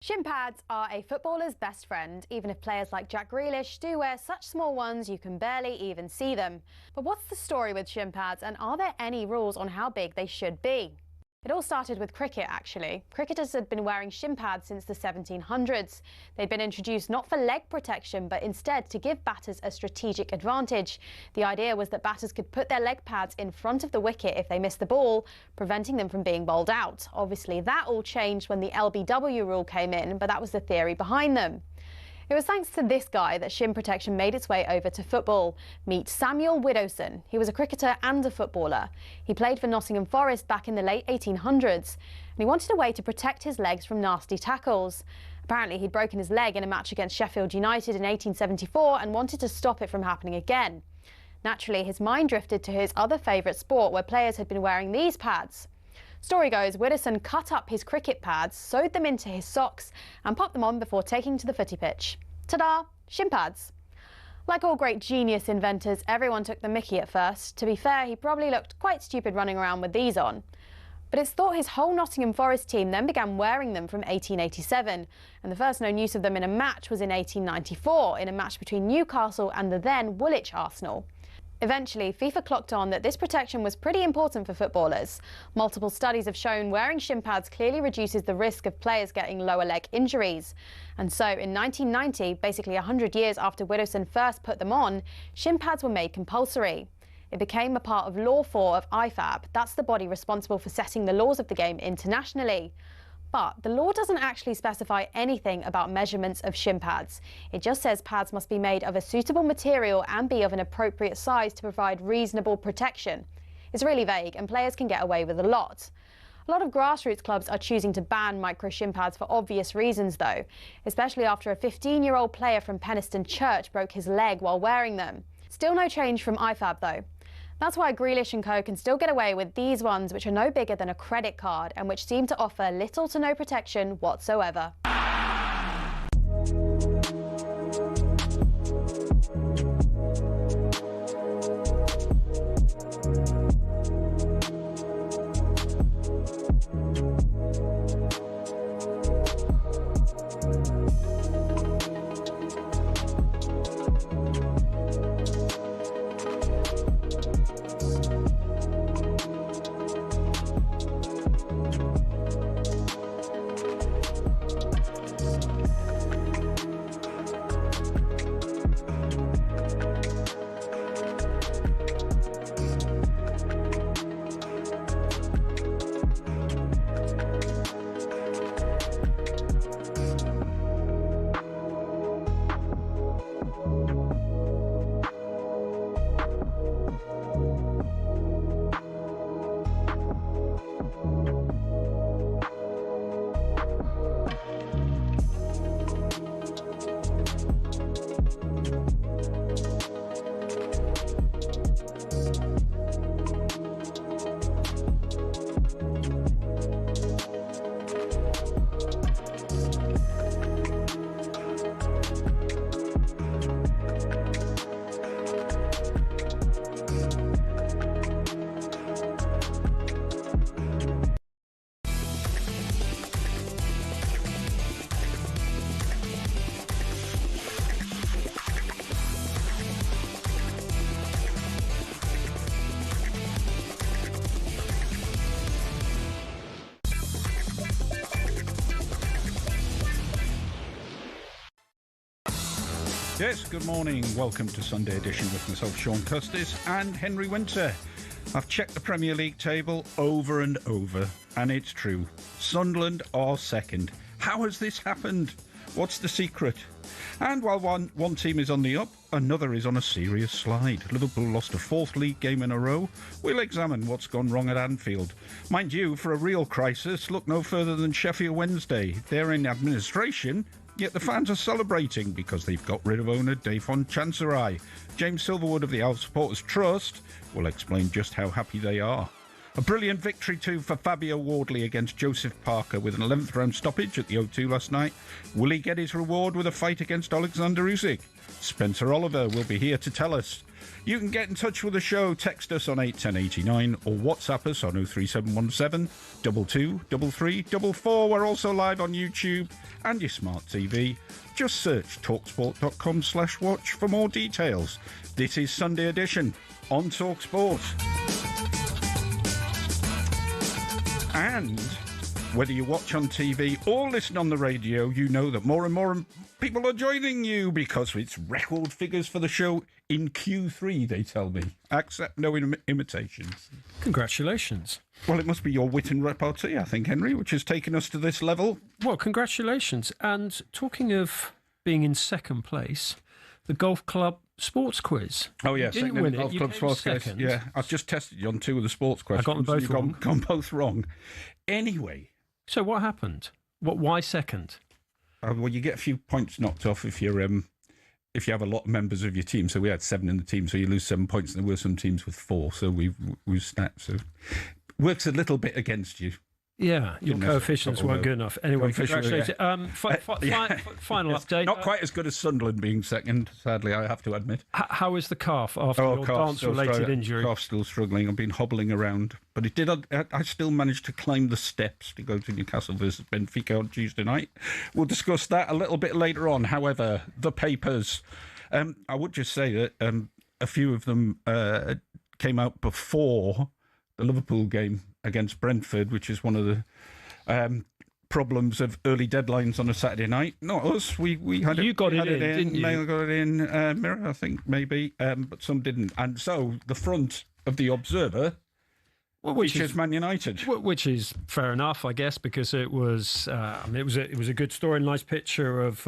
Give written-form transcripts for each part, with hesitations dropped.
Shin pads are a footballer's best friend, even if players like Jack Grealish do wear such small ones you can barely even see them. But what's the story with shin pads, and are there any rules on how big they should be? It all started with cricket, actually. Cricketers had been wearing shin pads since the 1700s. They'd been introduced not for leg protection, but instead to give batters a strategic advantage. The idea was that batters could put their leg pads in front of the wicket if they missed the ball, preventing them from being bowled out. Obviously, that all changed when the LBW rule came in, but that was the theory behind them. It was thanks to this guy that shin protection made its way over to football. Meet Samuel Widdowson. He was a cricketer and a footballer. He played for Nottingham Forest back in the late 1800s, and he wanted a way to protect his legs from nasty tackles. Apparently, he'd broken his leg in a match against Sheffield United in 1874 and wanted to stop it from happening again. Naturally, his mind drifted to his other favourite sport, where players had been wearing these pads. Story goes, Widdowson cut up his cricket pads, sewed them into his socks and popped them on before taking to the footy pitch. Ta-da! Shin pads. Like all great genius inventors, everyone took the mickey at first. To be fair, he probably looked quite stupid running around with these on. But it's thought his whole Nottingham Forest team then began wearing them from 1887, and the first known use of them in a match was in 1894, in a match between Newcastle and the then Woolwich Arsenal. Eventually, FIFA clocked on that this protection was pretty important for footballers. Multiple studies have shown wearing shin pads clearly reduces the risk of players getting lower leg injuries. And so in 1990, basically 100 years after Widdowson first put them on, shin pads were made compulsory. It became a part of Law 4 of IFAB. That's the body responsible for setting the laws of the game internationally. But the law doesn't actually specify anything about measurements of shin pads. It just says pads must be made of a suitable material and be of an appropriate size to provide reasonable protection. It's really vague, and players can get away with a lot. A lot of grassroots clubs are choosing to ban micro shin pads for obvious reasons, though, especially after a 15-year-old player from Penistone Church broke his leg while wearing them. Still no change from IFAB, though. That's why Grealish and co can still get away with these ones, which are no bigger than a credit card and which seem to offer little to no protection whatsoever. Yes, good morning. Welcome to Sunday edition with myself, Shaun Custis, and Henry Winter. I've checked the Premier League table over and over, and it's true. Sunderland are second. How has this happened? What's the secret? And while one team is on the up, another is on a serious slide. Liverpool lost a fourth league game in a row. We'll examine what's gone wrong at Anfield. Mind you, for a real crisis, look no further than Sheffield Wednesday. They're in administration, yet the fans are celebrating because they've got rid of owner Davon Chancerai. James Silverwood of the Alf Supporters Trust will explain just how happy they are. A brilliant victory too for Fabio Wardley against Joseph Parker with an 11th round stoppage at the O2 last night. Will he get his reward with a fight against Alexander Usyk? Spencer Oliver will be here to tell us. You can get in touch with the show, text us on 81089 or WhatsApp us on 03717 223344. We're also live on YouTube and your smart TV. Just search talksport.com/watch for more details. This is Sunday Edition on talkSPORT. And whether you watch on TV or listen on the radio, you know that more and more people are joining you because it's record figures for the show in Q3, they tell me. Accept no imitations. Congratulations. Well, it must be your wit and repartee, I think, Henry, which has taken us to this level. Well, congratulations. And talking of being in second place, the Golf Club Sports Quiz. Oh, yeah, you didn't win it. Golf You Club came Sports Quiz. second. Yeah, I've just tested you on 2 of the sports questions. I got them both wrong. Gone both wrong. Anyway. So what happened? Why second? Well, you get a few points knocked off if you have a lot of members of your team. So we had 7 in the team, so you lose 7 points. And there were some teams with 4, so we've snapped. So works a little bit against you. Yeah, your coefficients weren't good enough. Anyway, congratulations. Yeah. Final update. Not quite as good as Sunderland being second, sadly, I have to admit. How is the calf after your dance-related injury? Calf's still struggling. I've been hobbling around. But it did. I still managed to climb the steps to go to Newcastle versus Benfica on Tuesday night. We'll discuss that a little bit later on. However, the papers, I would just say that a few of them came out before the Liverpool game against Brentford, which is one of the problems of early deadlines on a Saturday night. Not us. We had it. You got it in, didn't you? Mail got it in. Mirror, I think, maybe, but some didn't. And so the front of the Observer, which is Man United, which is fair enough, I guess, because it was it was a good story, nice picture of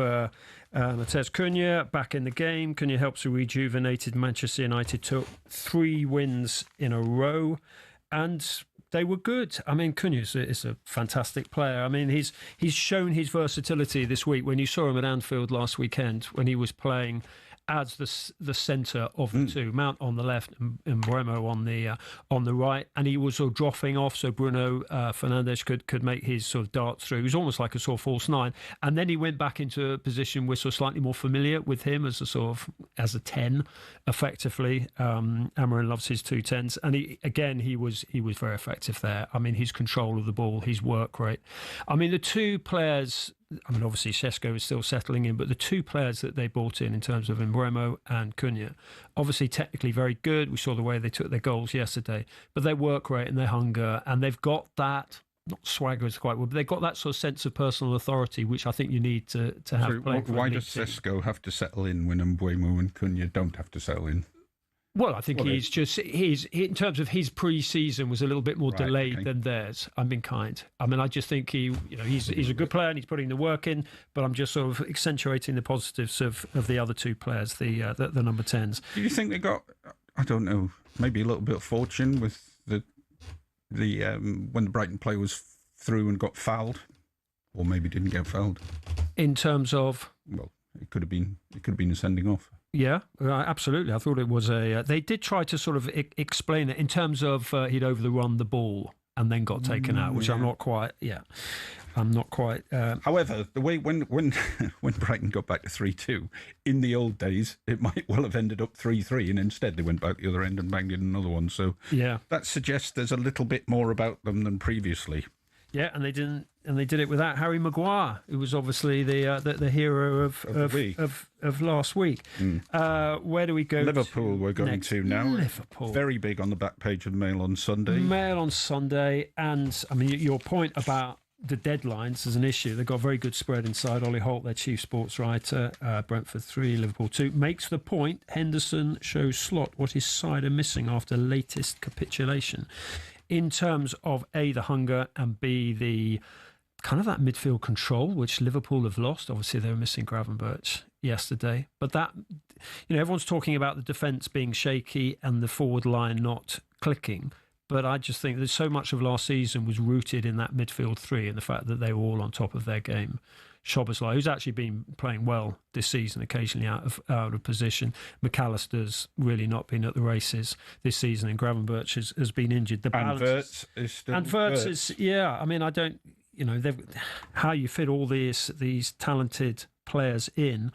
Matheus Cunha back in the game. Cunha helps a rejuvenated Manchester United to 3 wins in a row, and they were good. I mean, Cunha is a fantastic player. I mean, he's shown his versatility this week. When you saw him at Anfield last weekend, when he was playing as the centre of the two, Mount on the left and Bremo on the right, and he was sort of dropping off so Bruno Fernandes could make his sort of darts through. He was almost like a sort of false 9, and then he went back into a position we're sort of slightly more familiar with him as a 10, effectively. Amarin loves his 2 10s, and he was very effective there. I mean, his control of the ball, his work rate. I mean, the 2 players. I mean, obviously, Šeško is still settling in, but the 2 players that they brought in terms of Mbeumo and Cunha, obviously technically very good. We saw the way they took their goals yesterday, but their work rate and their hunger, and they've got that, not swagger is quite well, but they've got that sort of sense of personal authority, which I think you need to have. So why does Šeško have to settle in when Mbeumo and Cunha don't have to settle in? Well, I think in terms of his pre-season was a little bit more delayed than theirs. I'm being kind. I mean, I just think he's a good player and he's putting the work in, but I'm just sort of accentuating the positives of the other 2 players, the number 10s. Do you think they got, I don't know, maybe a little bit of fortune with the when the Brighton player was through and got fouled, or maybe didn't get fouled? In terms of, well, it could have been a sending off. Yeah, absolutely. I thought it was they did try to sort of explain it in terms of he'd overrun the ball and then got taken out, which I'm not quite. However, the way when Brighton got back to 3-2 in the old days, it might well have ended up 3-3, and instead they went back the other end and banged in another one. So yeah, that suggests there's a little bit more about them than previously. Yeah, and they did it without Harry Maguire, who was obviously the hero of last week. Where do we go? Liverpool we're going next? to now. Liverpool. Very big on the back page of Mail on Sunday. Mail on Sunday, and I mean your point about the deadlines is an issue. They've got a very good spread inside. Ollie Holt, their chief sports writer, Brentford 3, Liverpool 2, makes the point. Henderson shows Slot what his side are missing after latest capitulation. In terms of A, the hunger, and B, the kind of that midfield control, which Liverpool have lost. Obviously, they were missing Gravenberch yesterday. But that, everyone's talking about the defence being shaky and the forward line not clicking. But I just think that so much of last season was rooted in that midfield 3 and the fact that they were all on top of their game. Szoboszlai, who's actually been playing well this season, occasionally out of position. McAllister's really not been at the races this season, and Gravenberch has been injured. And Wirtz is still... And Wirtz is, yeah, I mean, I don't... how you fit all these talented players in.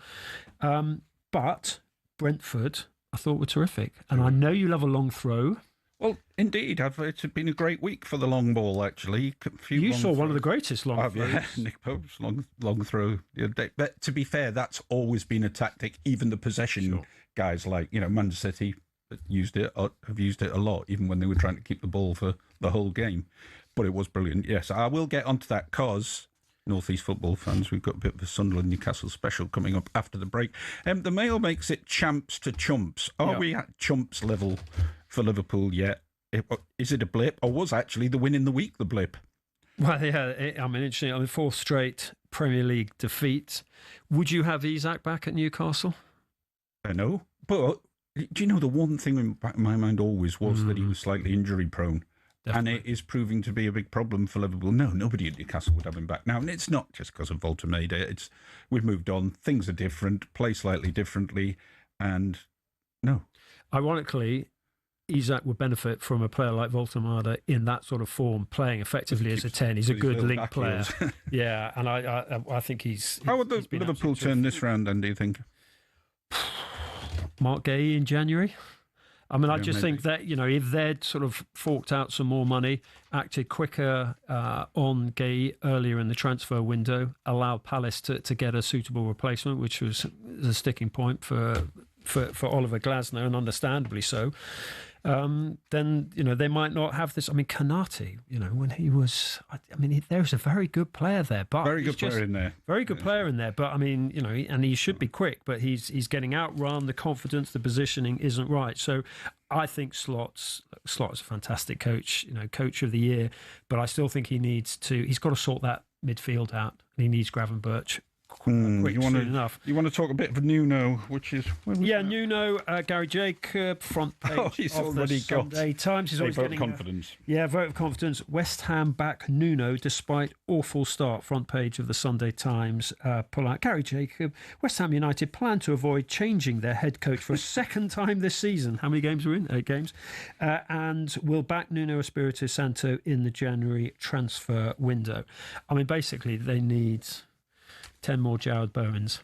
But Brentford, I thought, were terrific. And I know you love a long throw. Well, indeed. It's been a great week for the long ball, actually. You saw one of the greatest long throws. Yeah, Nick Pope's long throw the other day. But to be fair, that's always been a tactic. Even the possession guys like, Man City have used it a lot, even when they were trying to keep the ball for the whole game. But it was brilliant. Yes, I will get onto that because... North East football fans, we've got a bit of a Sunderland Newcastle special coming up after the break. The Mail makes it champs to chumps. Are we at chumps level for Liverpool yet? Is it a blip, or was actually the win in the week the blip? Well, yeah, interesting. Fourth straight Premier League defeat. Would you have Isak back at Newcastle? No, but do you know the one thing in my mind always was that he was slightly injury prone. Definitely. And it is proving to be a big problem for Liverpool. No, nobody at Newcastle would have him back now. And it's not just because of Voltemade. We've moved on. Things are different, play slightly differently. And no. Ironically, Isak would benefit from a player like Voltemade in that sort of form, playing effectively as a 10. He's a good link player. Yeah, and I think he's... How would the Liverpool turn this round then, do you think? Mark Gay in January? I mean, I just think that, if they'd sort of forked out some more money, acted quicker on Gay earlier in the transfer window, allowed Palace to get a suitable replacement, which was a sticking point for Oliver Glasner, and understandably so, then, they might not have this. I mean, Kanate, when he was... there's a very good player there. But very good player in there. Very good player in there. But, and he should be quick, but he's getting outrun. The confidence, the positioning isn't right. So I think Slot's a fantastic coach, coach of the year. But I still think he's got to sort that midfield out. And he needs Gravenberch. You want to talk a bit of Nuno, which is... Nuno, Gary Jacob, front page of the Sunday Times. He's always vote getting of confidence. Vote of confidence. West Ham back Nuno despite awful start. Front page of the Sunday Times. Pull out Gary Jacob. West Ham United plan to avoid changing their head coach for a second time this season. How many games are in? 8 games. And will back Nuno Espirito Santo in the January transfer window. Basically, they need 10 more Jared Bowens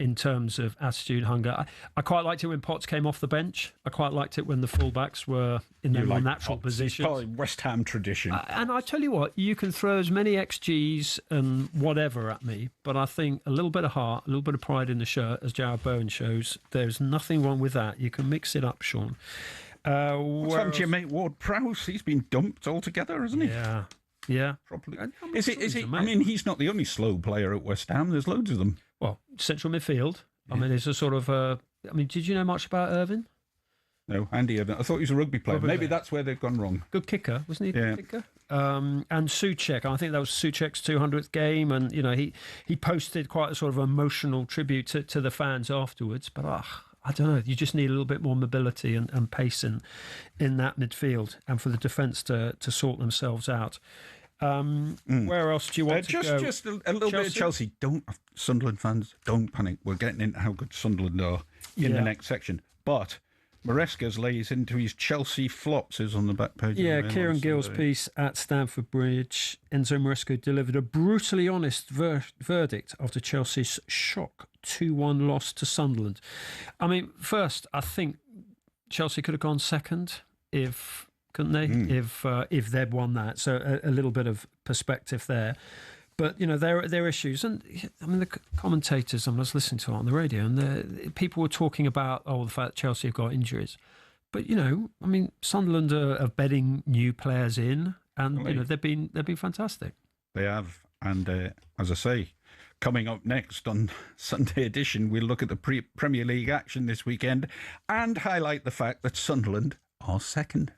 in terms of attitude, hunger. I quite liked it when Potts came off the bench. I quite liked it when the fullbacks were in their more natural positions. Probably West Ham tradition. And I tell you what, you can throw as many XGs and whatever at me, but I think a little bit of heart, a little bit of pride in the shirt, as Jared Bowen shows, there's nothing wrong with that. You can mix it up, Shaun. What's happened to your mate Ward Prowse? He's been dumped altogether, hasn't he? Yeah. Probably. Is he? I mean, he's not the only slow player at West Ham. There's loads of them. Well, central midfield. Yeah. It's a sort of... did you know much about Irvin? No, Andy Irvin. I thought he was a rugby player. Maybe that's where they've gone wrong. Good kicker, wasn't he? Good kicker. And Souček. I think that was Souček's 200th game. And, he posted quite a sort of emotional tribute to the fans afterwards. But, I don't know. You just need a little bit more mobility and pace in that midfield, and for the defence to sort themselves out. Where else do you want to go? Just a little bit of Chelsea. Sunderland fans, don't panic. We're getting into how good Sunderland are in the next section. But Maresca's lays into his Chelsea flops is on the back page. Yeah, Kieran Gill's piece at Stamford Bridge. Enzo Maresca delivered a brutally honest verdict after Chelsea's shock 2-1 loss to Sunderland. First, I think Chelsea could have gone second couldn't they? If they'd won that. So a little bit of perspective there. But, there are issues. And, the commentators, I was listening to it on the radio, and people were talking about, the fact that Chelsea have got injuries. But, Sunderland are bedding new players in, and, they've been fantastic. They have. And, as I say, coming up next on Sunday Edition, we'll look at the Premier League action this weekend and highlight the fact that Sunderland are second.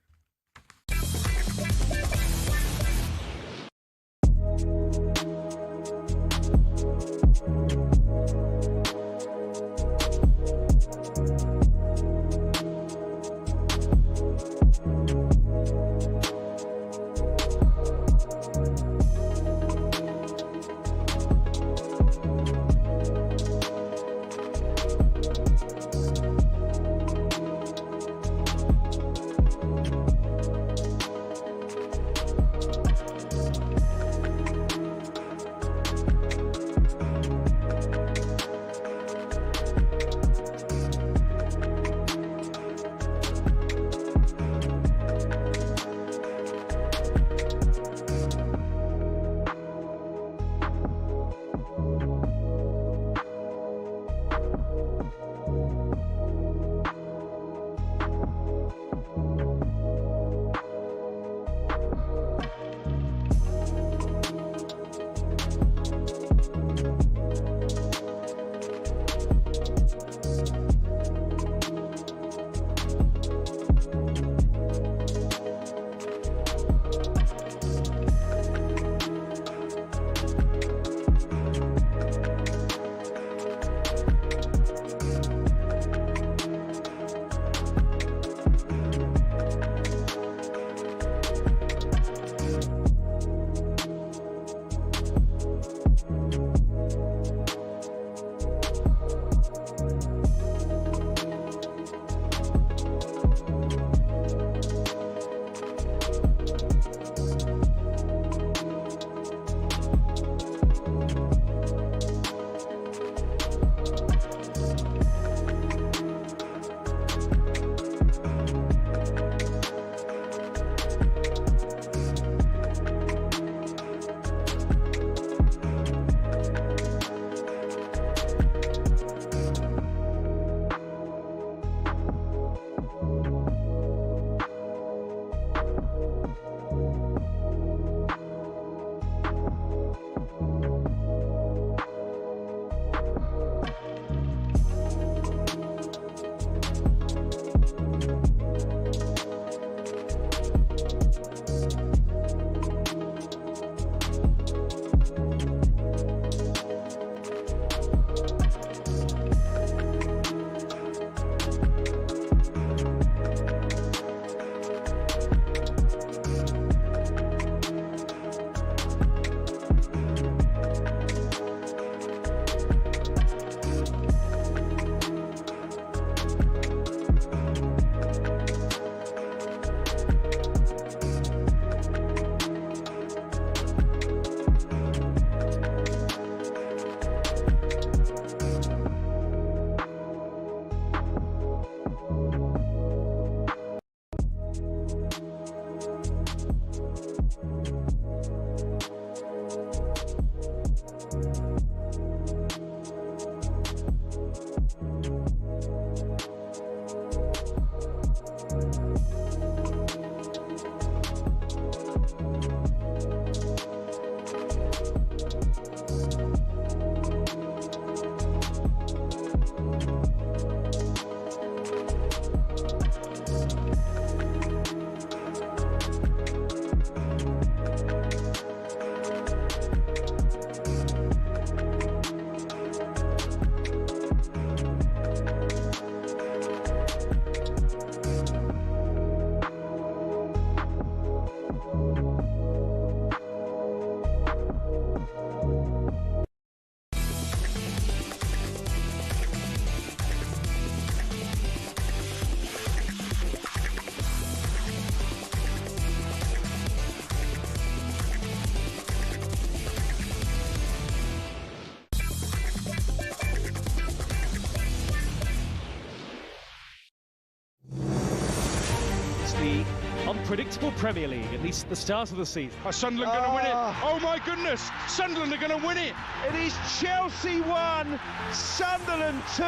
unpredictable Premier League, at least at the start of the season. Are Sunderland going to win it? Oh my goodness, Sunderland are going to win it. It is Chelsea 1, Sunderland 2,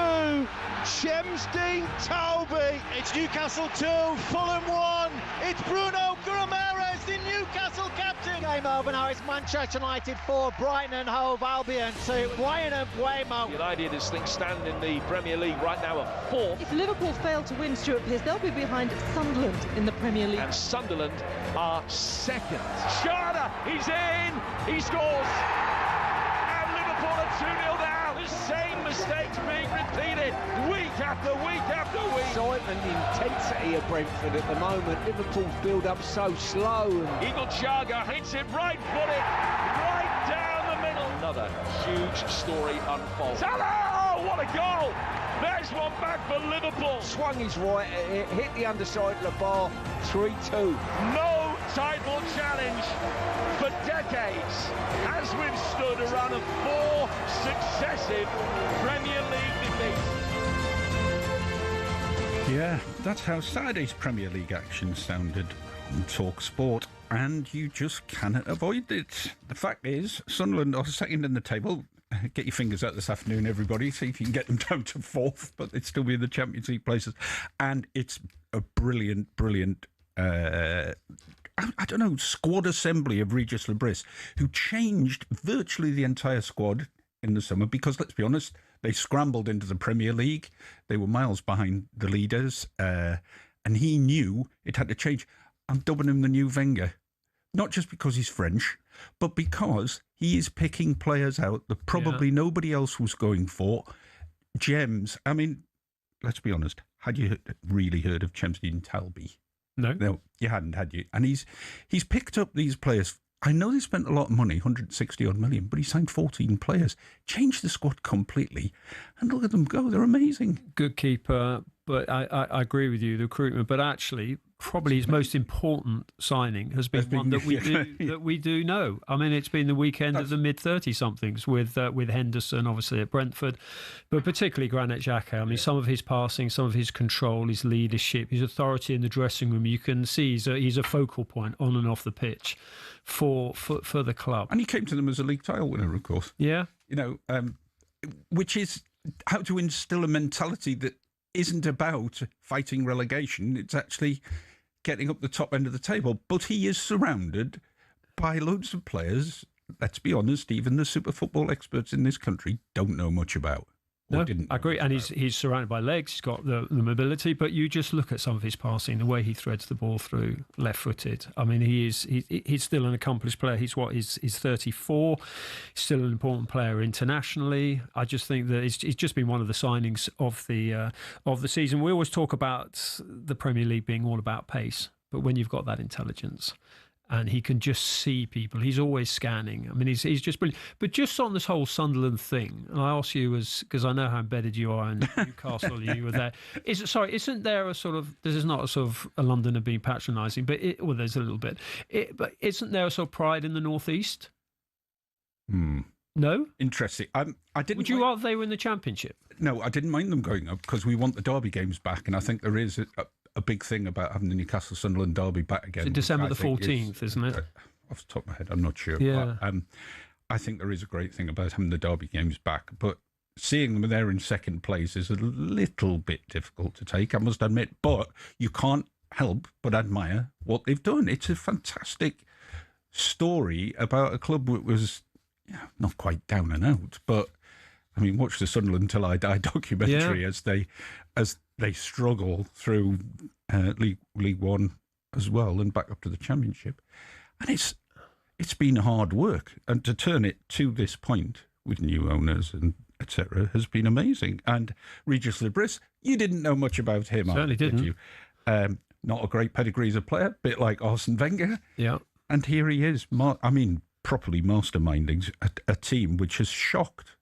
Shemstein Toby. It's Newcastle 2, Fulham 1. It's Bruno Guimaraes, the Newcastle captain. Game over now. It's Manchester United 4, Brighton and Hove Albion 2. Brian and Buemo. United as things stand in the Premier League right now at 4th. If Liverpool fail to win, Stuart Pearce, they'll be behind Sunderland in the Premier League. And Sunderland are 2nd. Shaun, he's in, he scores. And Liverpool are 2-0 down. The same mistakes being repeated week after week after week. Excitement, intensity of Brentford at the moment. Liverpool's build-up so slow. Eagle Chaga hits it right-footed, right down the middle. Another huge story unfolds. Salah! What a goal! There's one back for Liverpool. Swung his right at it, hit the underside of the bar, 3-2. No title challenge for decades has withstood a run of 4 successive Premier League defeats. Yeah, that's how Saturday's Premier League action sounded on talkSPORT, and you just cannot avoid it. The fact is, Sunderland are 2nd in the table. Get your fingers out this afternoon, everybody. See if you can get them down to 4th, but they'd still be in the Champions League places. And it's a brilliant, I don't know, squad assembly of Regis Lebris, who changed virtually the entire squad in the summer because, let's be honest, they scrambled into the Premier League. They were miles behind the leaders, and he knew it had to change. I'm dubbing him the new Wenger. Not just because he's French, but because he is picking players out that probably nobody else was going for. Gems. I mean, let's be honest. Had you really heard of Chemsdean Talby? No, you hadn't, had you? And he's picked up these players. I know they spent a lot of money, 160 odd million, but he signed 14 players, changed the squad completely, and look at them go. They're amazing. Good keeper, but I agree with you, the recruitment. But actually, probably his most important signing has been one that we do know. I mean, it's been the weekend of the mid-30-somethings with Henderson, obviously at Brentford, but particularly Granit Xhaka. I mean, some of his passing, some of his control, his leadership, his authority in the dressing room. You can see he's a focal point on and off the pitch for the club. And he came to them as a league title winner, of course. Yeah. You know, which is how to instill a mentality that isn't about fighting relegation. It's actually getting up the top end of the table. But he is surrounded by loads of players, let's be honest, even the super football experts in this country don't know much about. No, I agree. And he's surrounded by legs. He's got the mobility. But you just look at some of his passing, the way he threads the ball through left-footed. I mean, he's still an accomplished player. He's 34. He's still an important player internationally. I just think that he's just been one of the signings of the season. We always talk about the Premier League being all about pace, but when you've got that intelligence, and he can just see people. He's always scanning. I mean, he's just brilliant. But just on this whole Sunderland thing, and I ask you, because I know how embedded you are in Newcastle, you were there. Isn't there a sort of? This is not a sort of a Londoner being patronising, but there's a little bit. But isn't there a sort of pride in the North East? No. Interesting. I didn't. Would you rather they were in the Championship? No, I didn't mind them going up because we want the Derby games back, and I think there is a big thing about having the Newcastle Sunderland derby back again. It's December the 14th, isn't it? Off the top of my head, I'm not sure. Yeah. But, I think there is a great thing about having the derby games back, but seeing them there in second place is a little bit difficult to take, I must admit. But you can't help but admire what they've done. It's a fantastic story about a club that was not quite down and out, but I mean, watch the Sunderland Till I Die documentary as they struggle through League One as well and back up to the Championship. And it's been hard work. And to turn it to this point with new owners and etc. has been amazing. And Regis Lebris, you didn't know much about him. Certainly didn't. Did you? Not a great pedigree as a player, a bit like Arsene Wenger. Yeah. And here he is, properly masterminding a team which has shocked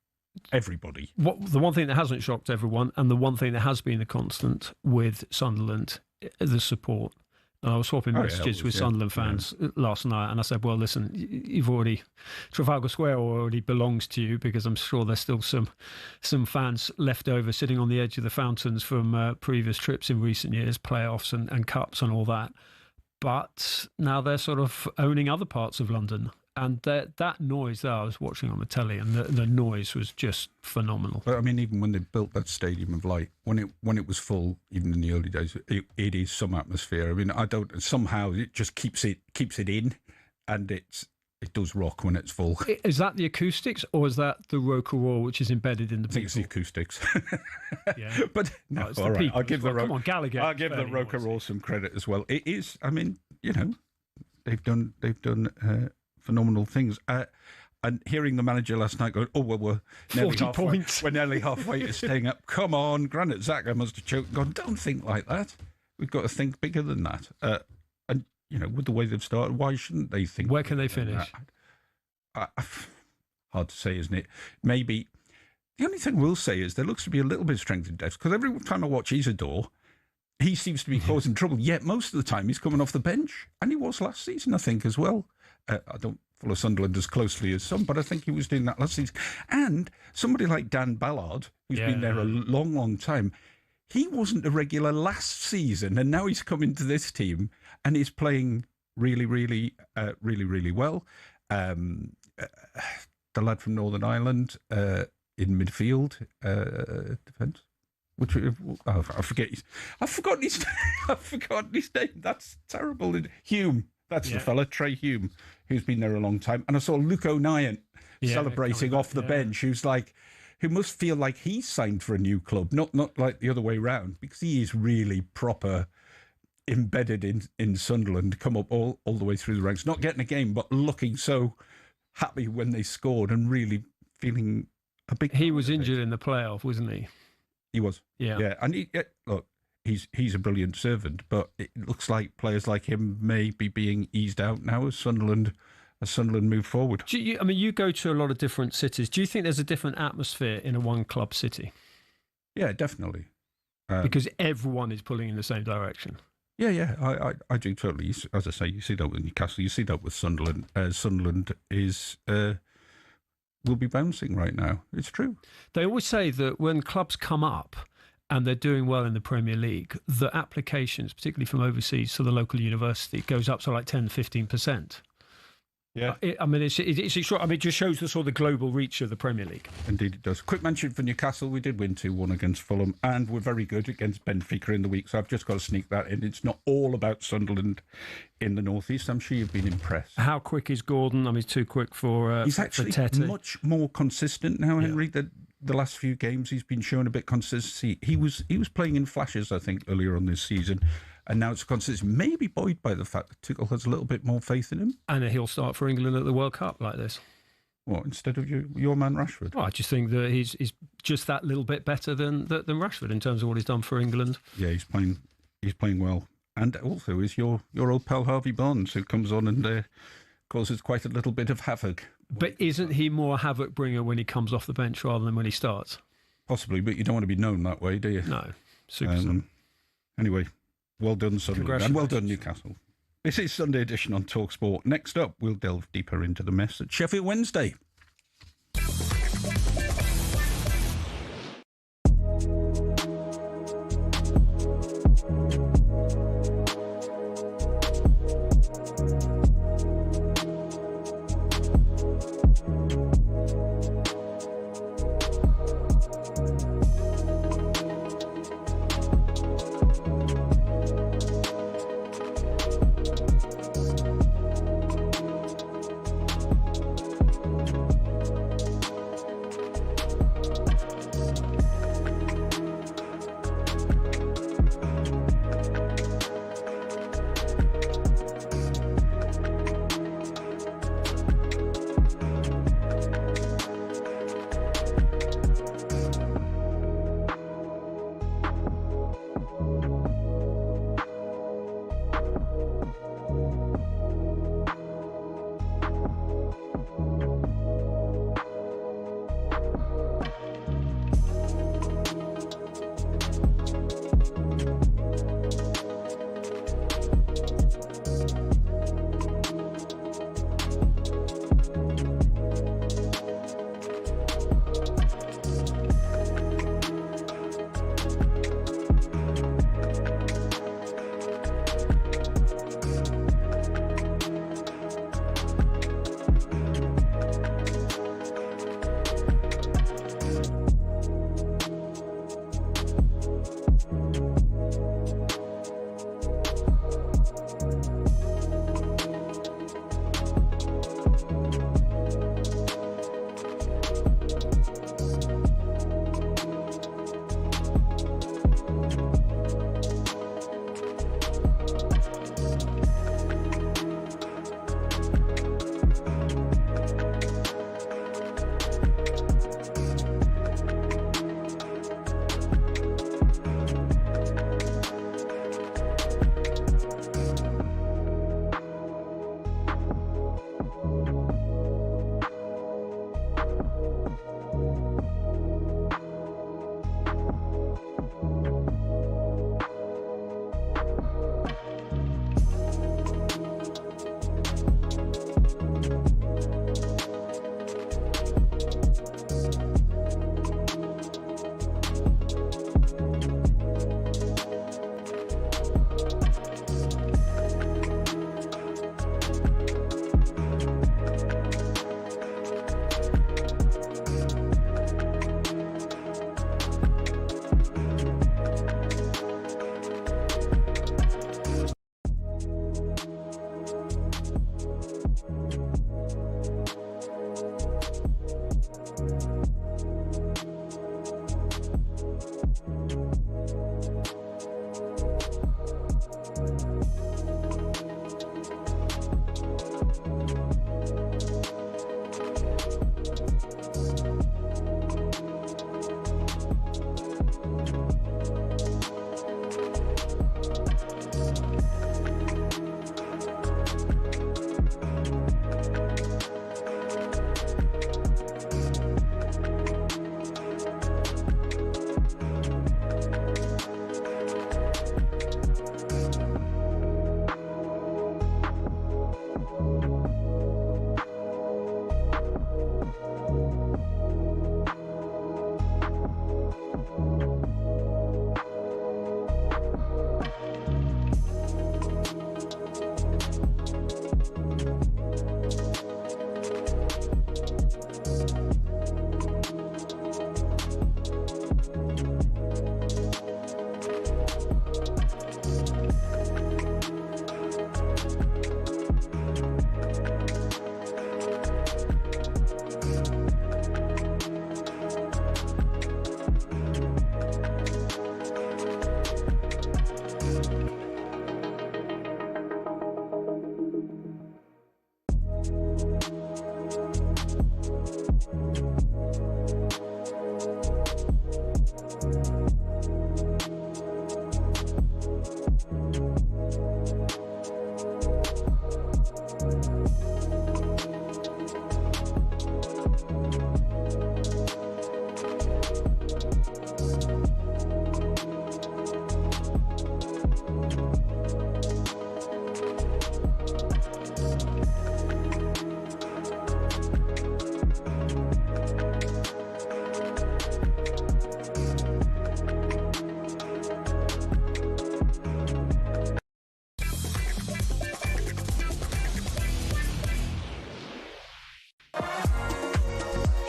everybody. The one thing that hasn't shocked everyone, and the one thing that has been a constant with Sunderland, the support. And I was swapping messages with Sunderland fans last night, and I said, well, listen, Trafalgar Square already belongs to you, because I'm sure there's still some fans left over sitting on the edge of the fountains from previous trips in recent years, playoffs and cups and all that. but now they're sort of owning other parts of London. And that noise that I was watching on the telly, and the noise was just phenomenal. But I mean, even when they built that Stadium of Light, when it was full, even in the early days, it is some atmosphere. I mean, somehow it just keeps it in, and it does rock when it's full. Is that the acoustics, or is that the roll, which is embedded in the people? I think it's the acoustics. Yeah, but no, it's all right. People. I'll give the Gallagher. I'll give the Roker some credit as well. It is. I mean, they've done phenomenal things. And hearing the manager last night going, we're nearly 40 points. We're nearly halfway to staying up. Come on, Granit Xhaka must have choked. Gone, don't think like that. We've got to think bigger than that. And with the way they've started, why shouldn't they think? Where can they finish? Hard to say, isn't it? Maybe. The only thing we'll say is there looks to be a little bit of strength in depth, because every time I watch Isidore, he seems to be causing trouble. Yet most of the time he's coming off the bench, and he was last season, I think, as well. I don't follow Sunderland as closely as some, but I think he was doing that last season. And somebody like Dan Ballard, who's been there a long, long time, he wasn't a regular last season, and now he's come into this team and he's playing really, really, really, really well. The lad from Northern Ireland in midfield defence. I forgot his name. That's terrible. Hume. That's the fella, Trey Hume, who's been there a long time. And I saw Luke O'Nien celebrating off the bench, who must feel like he's signed for a new club, not like the other way round, because he is really proper embedded in Sunderland, come up all the way through the ranks, not getting a game, but looking so happy when they scored and really feeling a big... He was injured in the playoff, wasn't he? He was. Yeah. And look, he's a brilliant servant, but it looks like players like him may be being eased out now as Sunderland move forward. You go to a lot of different cities. Do you think there's a different atmosphere in a one-club city? Yeah, definitely. Because everyone is pulling in the same direction. Yeah, I do totally. As I say, you see that with Newcastle, you see that with Sunderland. Sunderland will be bouncing right now. It's true. They always say that when clubs come up and they're doing well in the Premier League, the applications, particularly from overseas to the local university, goes up to like 10-15%. Yeah. It's it just shows the sort of global reach of the Premier League. Indeed it does. Quick mention for Newcastle, we did win 2-1 against Fulham, and we're very good against Benfica in the week, so I've just got to sneak that in. It's not all about Sunderland in the North East. I'm sure you've been impressed. How quick is Gordon? He's too quick for he's actually much more consistent now, Henry. The last few games he's been showing a bit of consistency. He was playing in flashes, I think, earlier on this season. And now it's consistent, maybe buoyed by the fact that Tuchel has a little bit more faith in him. And he'll start for England at the World Cup like this. What, instead of your man Rashford? Well, I just think that he's just that little bit better than Rashford in terms of what he's done for England. Yeah, he's playing well. And also is your old pal Harvey Barnes, who comes on and causes quite a little bit of havoc. But isn't he more a havoc bringer when he comes off the bench rather than when he starts? Possibly, but you don't want to be known that way, do you? No. Super. Anyway, well done, Sunderland, and well done, Newcastle. This is Sunday Edition on talkSPORT. Next up, we'll delve deeper into the mess at Sheffield Wednesday.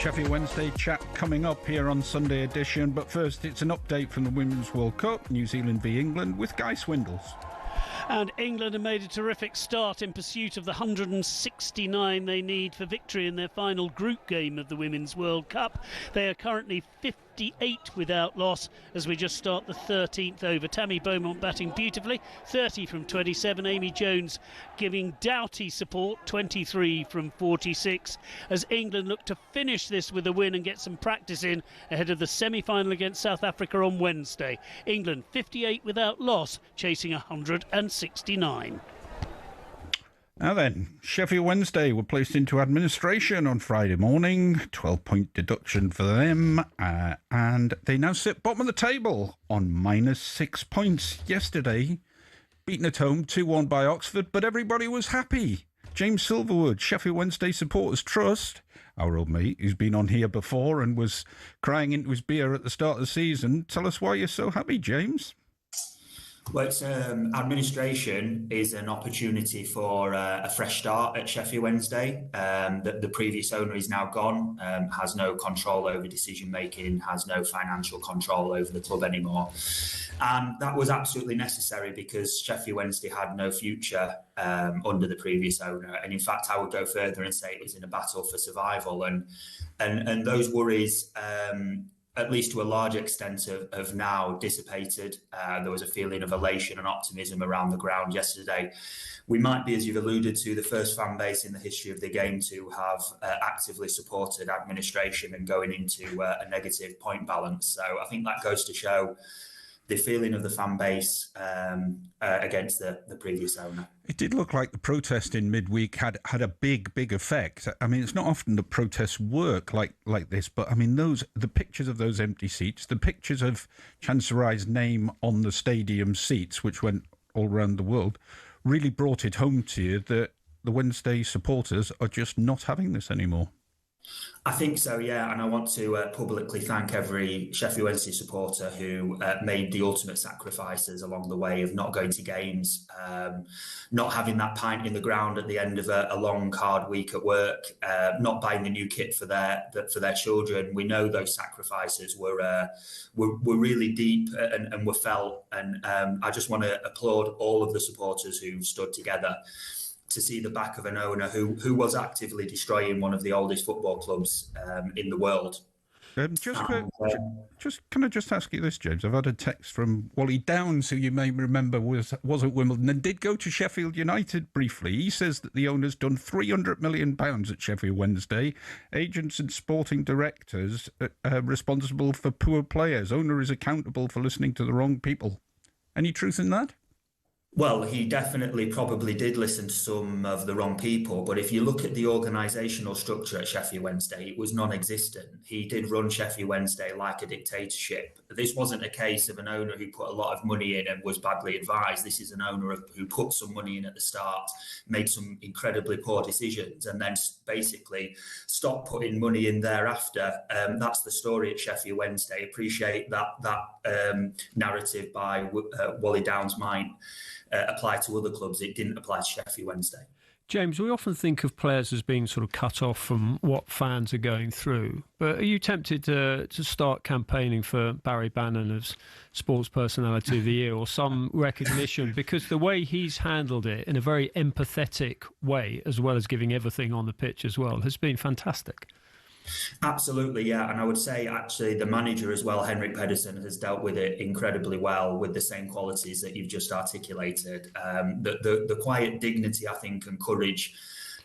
Sheffield Wednesday chat coming up here on Sunday edition. But first, it's an update from the Women's World Cup, New Zealand v England, with Guy Swindles. And England have made a terrific start in pursuit of the 169 they need for victory in their final group game of the Women's World Cup. They are currently 58 without loss as we just start the 13th over. Tammy Beaumont batting beautifully, 30 from 27. Amy Jones giving Doughty support, 23 from 46, as England look to finish this with a win and get some practice in ahead of the semi-final against South Africa on Wednesday. England 58 without loss, chasing 169. Now then, Sheffield Wednesday were placed into administration on Friday morning, 12-point deduction for them, and they now sit bottom of the table on -6 points. Yesterday, beaten at home 2-1 by Oxford, but everybody was happy. James Silverwood, Sheffield Wednesday Supporters Trust, our old mate who's been on here before and was crying into his beer at the start of the season. Tell us why you're so happy, James. Well, it's, administration is an opportunity for a fresh start at Sheffield Wednesday. The previous owner is now gone, has no control over decision making, has no financial control over the club anymore. And that was absolutely necessary because Sheffield Wednesday had no future under the previous owner. And in fact, I would go further and say it was in a battle for survival. And those worries, at least to a large extent, have now dissipated. There was a feeling of elation and optimism around the ground yesterday. We might be, as you've alluded to, the first fan base in the history of the game to have actively supported administration and going into a negative point balance. So I think that goes to show the feeling of the fan base against the previous owner. It did look like the protest in midweek had a big effect. I mean, it's not often that protests work like this, but I mean, the pictures of those empty seats, the pictures of Chancerai's name on the stadium seats, which went all around the world, really brought it home to you that the Wednesday supporters are just not having this anymore. I think so, yeah, and I want to publicly thank every Sheffield Wednesday supporter who made the ultimate sacrifices along the way of not going to games, not having that pint in the ground at the end of a long, hard week at work, not buying the new kit for their children. We know those sacrifices were really deep and were felt, and I just want to applaud all of the supporters who stood together to see the back of an owner who was actively destroying one of the oldest football clubs in the world. Can I just ask you this, James? I've had a text from Wally Downs, who you may remember was at Wimbledon and did go to Sheffield United briefly. He says that the owner's done £300 million at Sheffield Wednesday. Agents and sporting directors are responsible for poor players. Owner is accountable for listening to the wrong people. Any truth in that? Well, he definitely probably did listen to some of the wrong people, but if you look at the organisational structure at Sheffield Wednesday, it was non-existent. He did run Sheffield Wednesday like a dictatorship. This wasn't a case of an owner who put a lot of money in and was badly advised. This is an owner who put some money in at the start, made some incredibly poor decisions, and then basically stopped putting money in thereafter. That's the story at Sheffield Wednesday. Appreciate that narrative by Wally Downs might apply to other clubs. It didn't apply to Sheffield Wednesday. James, we often think of players as being sort of cut off from what fans are going through, but are you tempted to start campaigning for Barry Bannon as Sports Personality of the Year or some recognition? Because the way he's handled it in a very empathetic way, as well as giving everything on the pitch as well, has been fantastic. Absolutely, yeah. And I would say actually the manager as well, Henrik Pedersen, has dealt with it incredibly well with the same qualities that you've just articulated. The quiet dignity, I think, and courage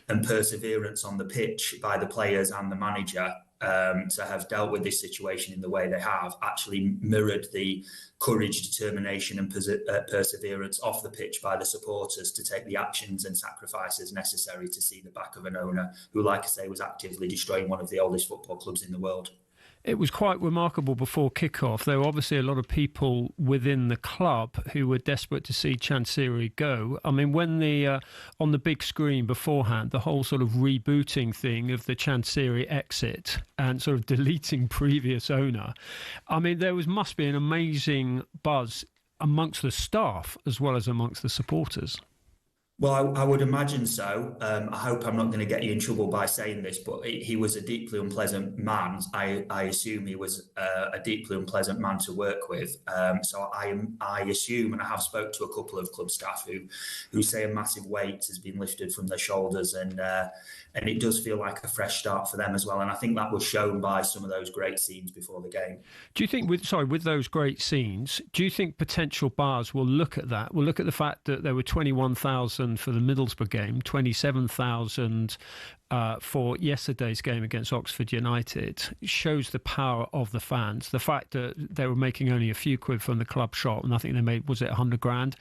and perseverance on the pitch by the players and the manager to have dealt with this situation in the way they have actually mirrored the courage, determination and perseverance off the pitch by the supporters to take the actions and sacrifices necessary to see the back of an owner who, like I say, was actively destroying one of the oldest football clubs in the world. It was quite remarkable before kick-off. There were obviously a lot of people within the club who were desperate to see Chansiri go. I mean, when on the big screen beforehand, the whole sort of rebooting thing of the Chansiri exit and sort of deleting previous owner, I mean, must be an amazing buzz amongst the staff as well as amongst the supporters. Well, I would imagine so. I hope I'm not going to get you in trouble by saying this, but he was a deeply unpleasant man. I assume he was a deeply unpleasant man to work with. So I assume, and I have spoke to a couple of club staff who say a massive weight has been lifted from their shoulders, and it does feel like a fresh start for them as well. And I think that was shown by some of those great scenes before the game. Do you think, with those great scenes, do you think potential buyers will look at that? Will look at the fact that there were 21,000 for the Middlesbrough game, 27,000 for yesterday's game against Oxford United. It shows the power of the fans. The fact that they were making only a few quid from the club shop, and I think they made, was it 100 grand?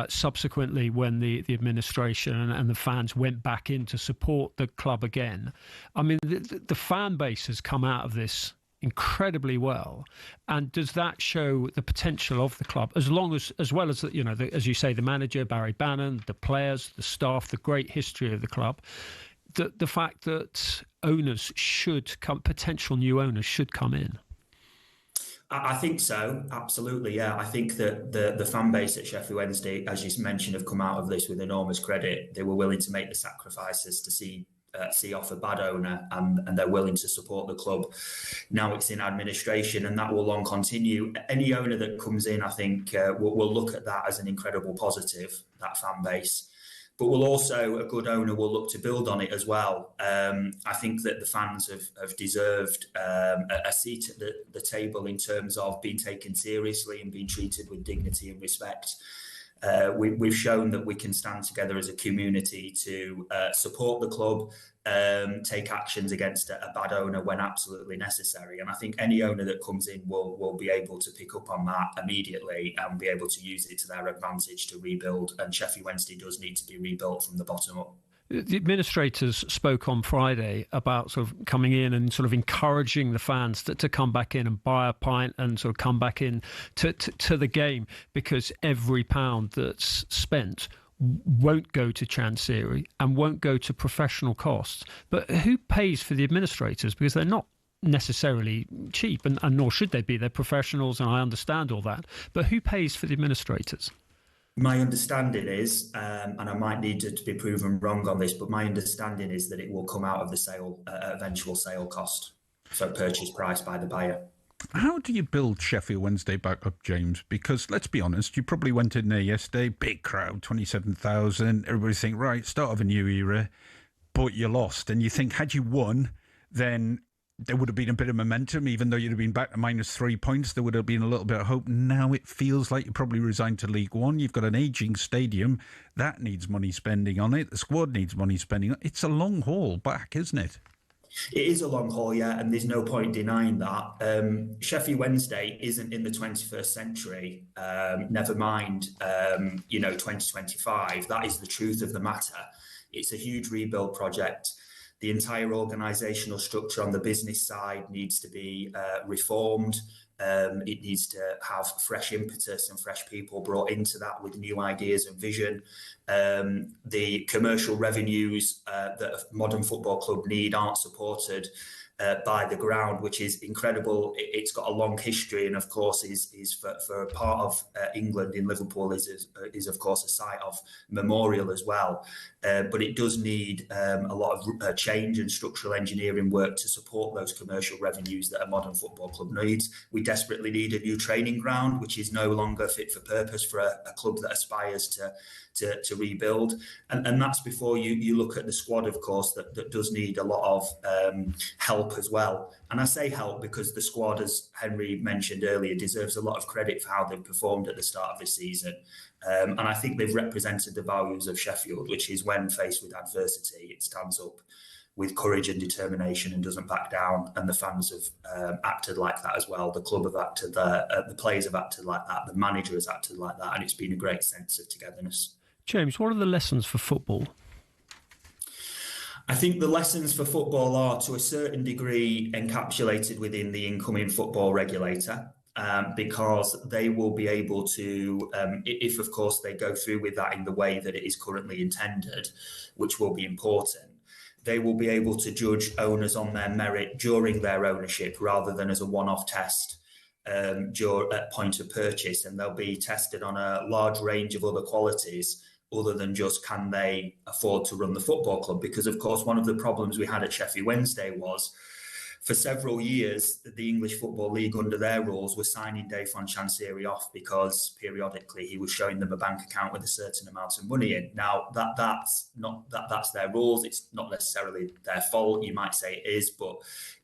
Subsequently, when the administration and the fans went back in to support the club again, I mean, the fan base has come out of this incredibly well. And does that show the potential of the club, as well as as you say, the manager Barry Bannon, the players, the staff, the great history of the club, the fact that owners should come, potential new owners should come in? I think so, absolutely, yeah. I think that the fan base at Sheffield Wednesday, as you mentioned, have come out of this with enormous credit. They were willing to make the sacrifices to see off a bad owner, and they're willing to support the club. Now it's in administration, and that will long continue. Any owner that comes in, I think, will look at that as an incredible positive, that fan base. But a good owner will look to build on it as well. I think that the fans have deserved a seat at the table in terms of being taken seriously and being treated with dignity and respect. We've shown that we can stand together as a community to support the club, take actions against a bad owner when absolutely necessary. And I think any owner that comes in will be able to pick up on that immediately and be able to use it to their advantage to rebuild. And Sheffield Wednesday does need to be rebuilt from the bottom up. The administrators spoke on Friday about sort of coming in and sort of encouraging the fans to come back in and buy a pint and sort of come back in to the game, because every pound that's spent won't go to Chancery and won't go to professional costs. But who pays for the administrators? Because they're not necessarily cheap, and nor should they be. They're professionals, and I understand all that. But who pays for the administrators? My understanding is, and I might need to be proven wrong on this, but my understanding is that it will come out of the eventual sale cost, so purchase price by the buyer. How do you build Sheffield Wednesday back up, James? Because let's be honest, you probably went in there yesterday, big crowd, 27,000. Everybody think, right, start of a new era, but you lost. And you think, had you won, then there would have been a bit of momentum, even though you'd have been back to -3 points. There would have been a little bit of hope. Now it feels like you're probably resigned to League One. You've got an ageing stadium. That needs money spending on it. The squad needs money spending on it. It's a long haul back, isn't it? It is a long haul, yeah, and there's no point denying that. Sheffield Wednesday isn't in the 21st century, never mind, 2025. That is the truth of the matter. It's a huge rebuild project. The entire organisational structure on the business side needs to be reformed. It needs to have fresh impetus and fresh people brought into that with new ideas and vision. The commercial revenues that a modern football club need aren't supported by the ground, which is incredible. It's got a long history, and of course is for a part of England in Liverpool is of course a site of memorial as well. But it does need a lot of change and structural engineering work to support those commercial revenues that a modern football club needs. We desperately need a new training ground, which is no longer fit for purpose for a club that aspires to rebuild. And that's before you look at the squad, of course, that does need a lot of help as well. And I say help because the squad, as Henry mentioned earlier, deserves a lot of credit for how they've performed at the start of this season. And I think they've represented the values of Sheffield, which is when faced with adversity, it stands up with courage and determination and doesn't back down. And the fans have acted like that as well. The club have acted the players have acted like that. The manager has acted like that. And it's been a great sense of togetherness. James, what are the lessons for football? I think the lessons for football are, to a certain degree, encapsulated within the incoming football regulator, because they will be able to, if of course they go through with that in the way that it is currently intended, which will be important, they will be able to judge owners on their merit during their ownership rather than as a one-off test at point of purchase. And they'll be tested on a large range of other qualities other than just can they afford to run the football club? Because, of course, one of the problems we had at Sheffield Wednesday was for several years, the English Football League under their rules were signing Dave Chansiri off because periodically he was showing them a bank account with a certain amount of money in. Now, that's their rules. It's not necessarily their fault. You might say it is, but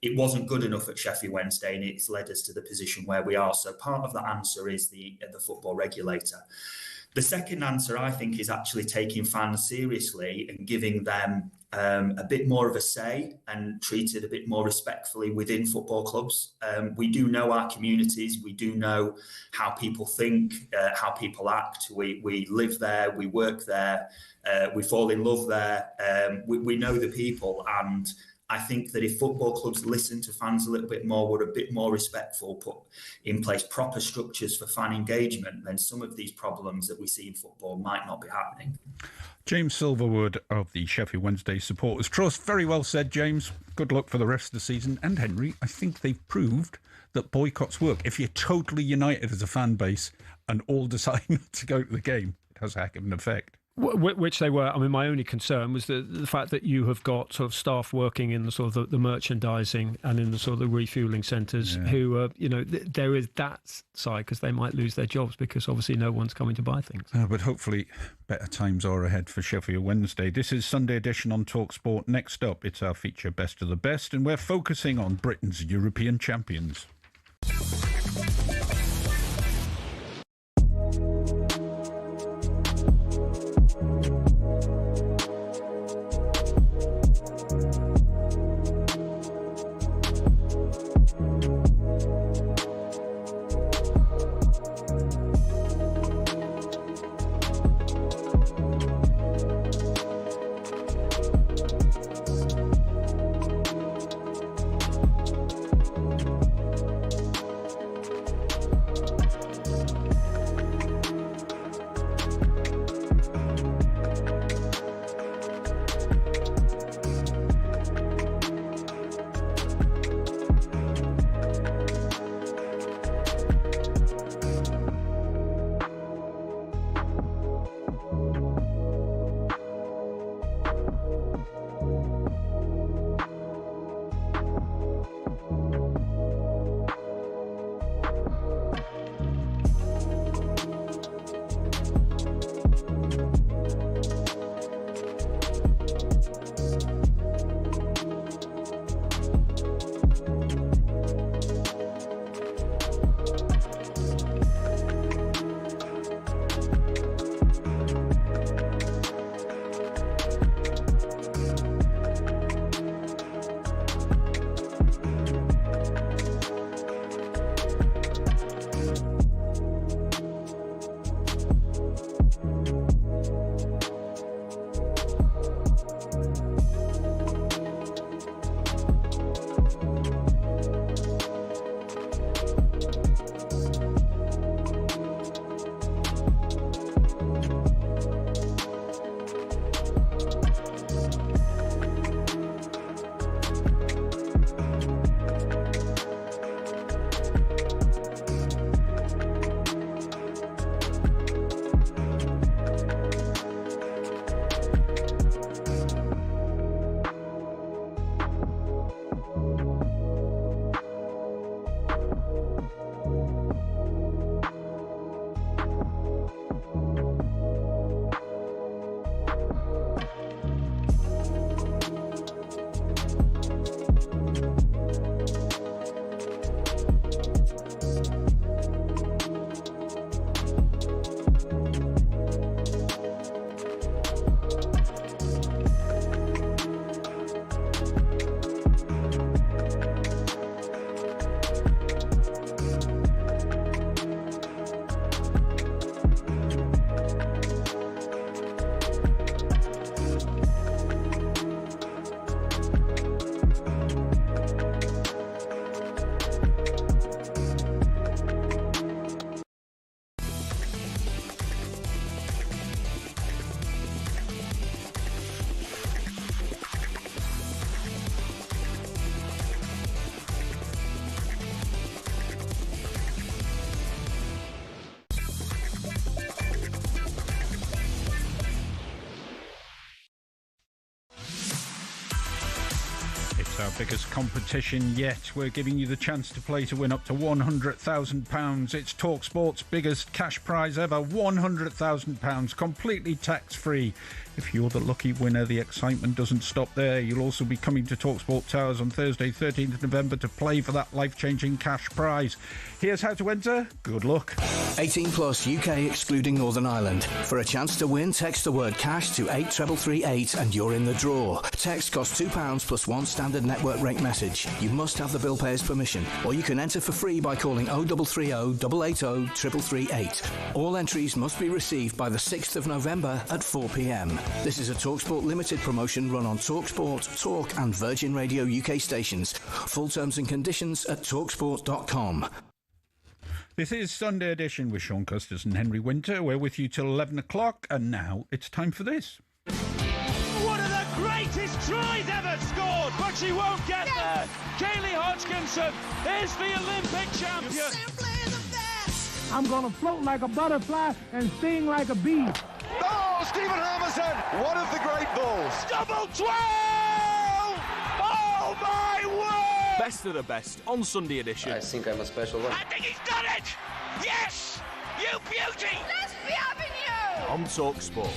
it wasn't good enough at Sheffield Wednesday, and it's led us to the position where we are. So part of the answer is the football regulator. The second answer, I think, is actually taking fans seriously and giving them a bit more of a say and treated a bit more respectfully within football clubs. We do know our communities. We do know how people think, how people act. We live there. We work there. We fall in love there. We know the people, and I think that if football clubs listen to fans a little bit more, were a bit more respectful, put in place proper structures for fan engagement, then some of these problems that we see in football might not be happening. James Silverwood of the Sheffield Wednesday Supporters Trust. Very well said, James. Good luck for the rest of the season. And Henry, I think they've proved that boycotts work. If you're totally united as a fan base and all decide not to go to the game, it has a heck of an effect. Which they were. I mean, my only concern was the fact that you have got sort of staff working in the sort of the merchandising and in the sort of the refuelling centres who, there is that side because they might lose their jobs because obviously no one's coming to buy things. But hopefully better times are ahead for Sheffield Wednesday. This is Sunday Edition on talkSPORT. Next up, it's our feature Best of the Best, and we're focusing on Britain's European champions. It's our biggest competition yet. We're giving you the chance to play to win up to £100,000. It's talkSPORT's biggest cash prize ever, £100,000, completely tax-free. If you're the lucky winner, the excitement doesn't stop there. You'll also be coming to talkSPORT Towers on Thursday, 13th of November to play for that life-changing cash prize. Here's how to enter. Good luck. 18 plus, UK excluding Northern Ireland. For a chance to win, text the word cash to 83338 and you're in the draw. Text costs £2 plus one standard network rate message. You must have the bill payer's permission, or you can enter for free by calling 0330 880 3338. All entries must be received by the 6th of November at 4 p.m. This is a talkSPORT limited promotion run on talkSPORT, Talk and Virgin Radio UK stations. Full terms and conditions at talksport.com. This is Sunday Edition with Shaun, Custis and Henry Winter. We're with you till 11 o'clock, and now it's time for this. One of the greatest tries ever scored, but she won't get there. Kaylee Hodgkinson is the Olympic champion. I'm going to float like a butterfly and sting like a bee. Oh, Stephen Harmison, one of the great balls. Double 12! Oh, my word! Best of the best on Sunday Edition. I think I'm a special one. I think he's done it! Yes! You beauty! Let's be having you! On talkSPORT.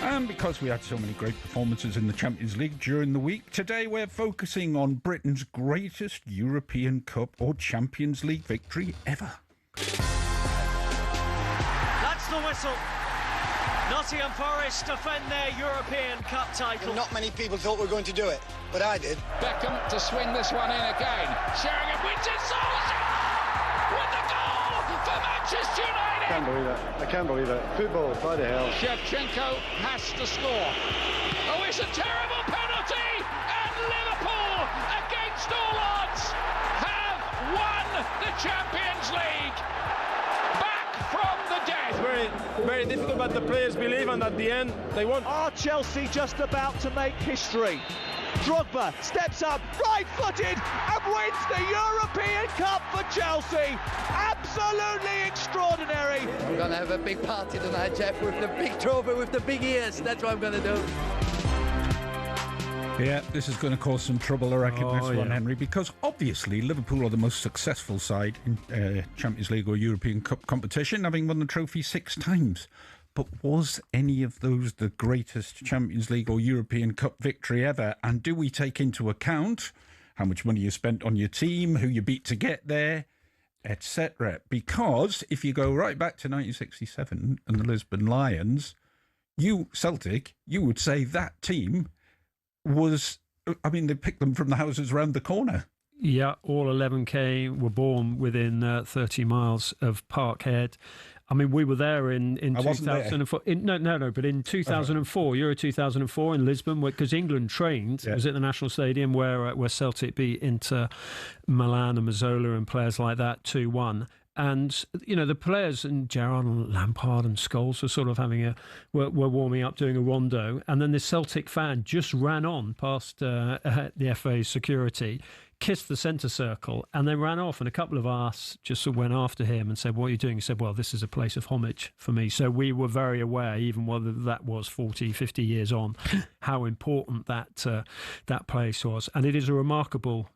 And because we had so many great performances in the Champions League during the week, today we're focusing on Britain's greatest European Cup or Champions League victory ever. That's the whistle. Nottingham Forest defend their European Cup title. Not many people thought we were going to do it, but I did. Beckham to swing this one in again. Sheringham wins it. Solskjaer with the goal for Manchester United. I can't believe it. Football, by the hell. Shevchenko has to score. Oh, it's a terrible penalty, and Liverpool, against all odds, have won the Champions League. Back from the dead. It's very difficult, but the players believe, and at the end, they won. Are Chelsea just about to make history? Drogba steps up, right-footed, and wins the European Cup for Chelsea. Absolutely extraordinary. We're going to have a big party tonight, Jeff, with the big trophy, with the big ears. That's what I'm going to do. Yeah, this is going to cause some trouble, I reckon, this one, Henry, because obviously Liverpool are the most successful side in Champions League or European Cup competition, having won the trophy 6 times. But was any of those the greatest Champions League or European Cup victory ever? And do we take into account how much money you spent on your team, who you beat to get there, etc.? Because if you go right back to 1967 and the Lisbon Lions, Celtic, you would say that team was, I mean, they picked them from the houses round the corner. Yeah, all 11K were born within 30 miles of Parkhead. I mean, we were there in 2004. But in 2004, Euro 2004 in Lisbon, because England trained, it was at the National Stadium where Celtic beat Inter Milan and Mazzola and players like that 2-1. And, you know, the players and Gerrard and Lampard and Scholes were sort of were warming up, doing a rondo. And then this Celtic fan just ran on past the FA's security, kissed the centre circle, and then ran off. And a couple of us just sort of went after him and said, "What are you doing?" He said, "Well, this is a place of homage for me." So we were very aware, even whether that was 40, 50 years on, how important that place was. And it is a remarkable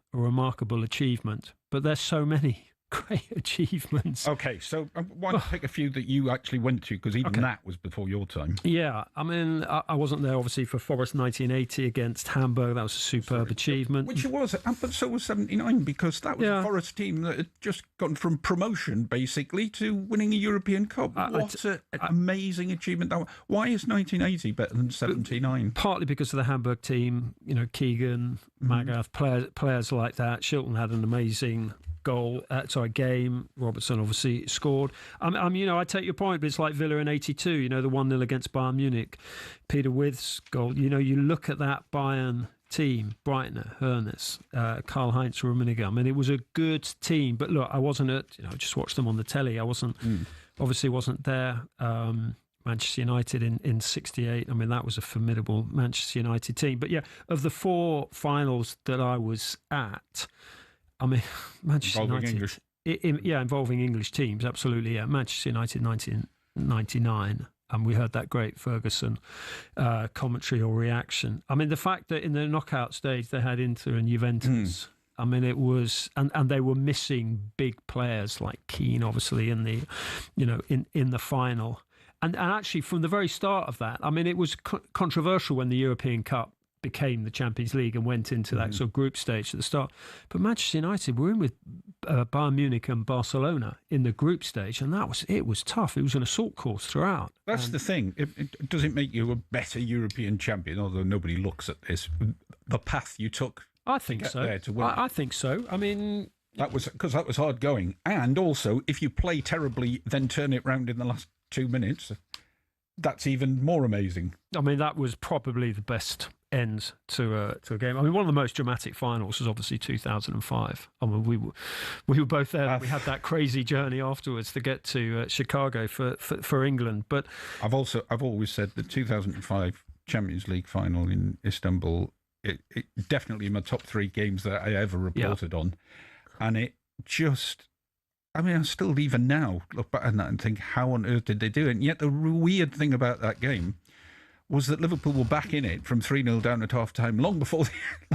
achievement. But there's so many great achievements. Okay, so why not pick a few that you actually went to, because even that was before your time. Yeah, I mean, I wasn't there, obviously, for Forest 1980 against Hamburg. That was a superb achievement. Which it was, but so was 79, because that was a Forest team that had just gone from promotion, basically, to winning a European Cup. What an amazing achievement that was. Why is 1980 better than 79? Partly because of the Hamburg team, you know, Keegan, Magath, players like that. Shilton had an amazing game. Robertson obviously scored. You know, I take your point, but it's like Villa in 82, you know, the 1-0 against Bayern Munich. Peter With's goal. You know, you look at that Bayern team, Breitner, Hoeneß, Karl-Heinz Rummenigge. I mean, it was a good team, but look, I wasn't I just watched them on the telly. I obviously wasn't there. Manchester United in 68. I mean, that was a formidable Manchester United team. But yeah, of the 4 finals that I was at, I mean, Manchester United, involving English teams, absolutely. Yeah, Manchester United 1999, And we heard that great Ferguson commentary or reaction. I mean, the fact that in the knockout stage they had Inter and Juventus. I mean, it was, and they were missing big players like Keane, obviously, in the, in the final. And actually, from the very start of that, I mean, it was controversial when the European Cup became the Champions League and went into that sort of group stage at the start. But Manchester United were in with Bayern Munich and Barcelona in the group stage, and it was tough. It was an assault course throughout. That's the thing. It doesn't make you a better European champion, although nobody looks at this. The path you took. I think so. I think so. I mean, that was hard going, and also if you play terribly, then turn it round in the last 2 minutes, that's even more amazing. I mean, that was probably the best end to a game. I mean, one of the most dramatic finals was obviously 2005. I mean, we were both there. We had that crazy journey afterwards to get to Chicago for England. But I've always said the 2005 Champions League final in Istanbul, it definitely in my top 3 games that I ever reported on, and it just. I mean, I still even now look back at that and think, how on earth did they do it? And yet the weird thing about that game was that Liverpool were back in it from 3-0 down at half-time long before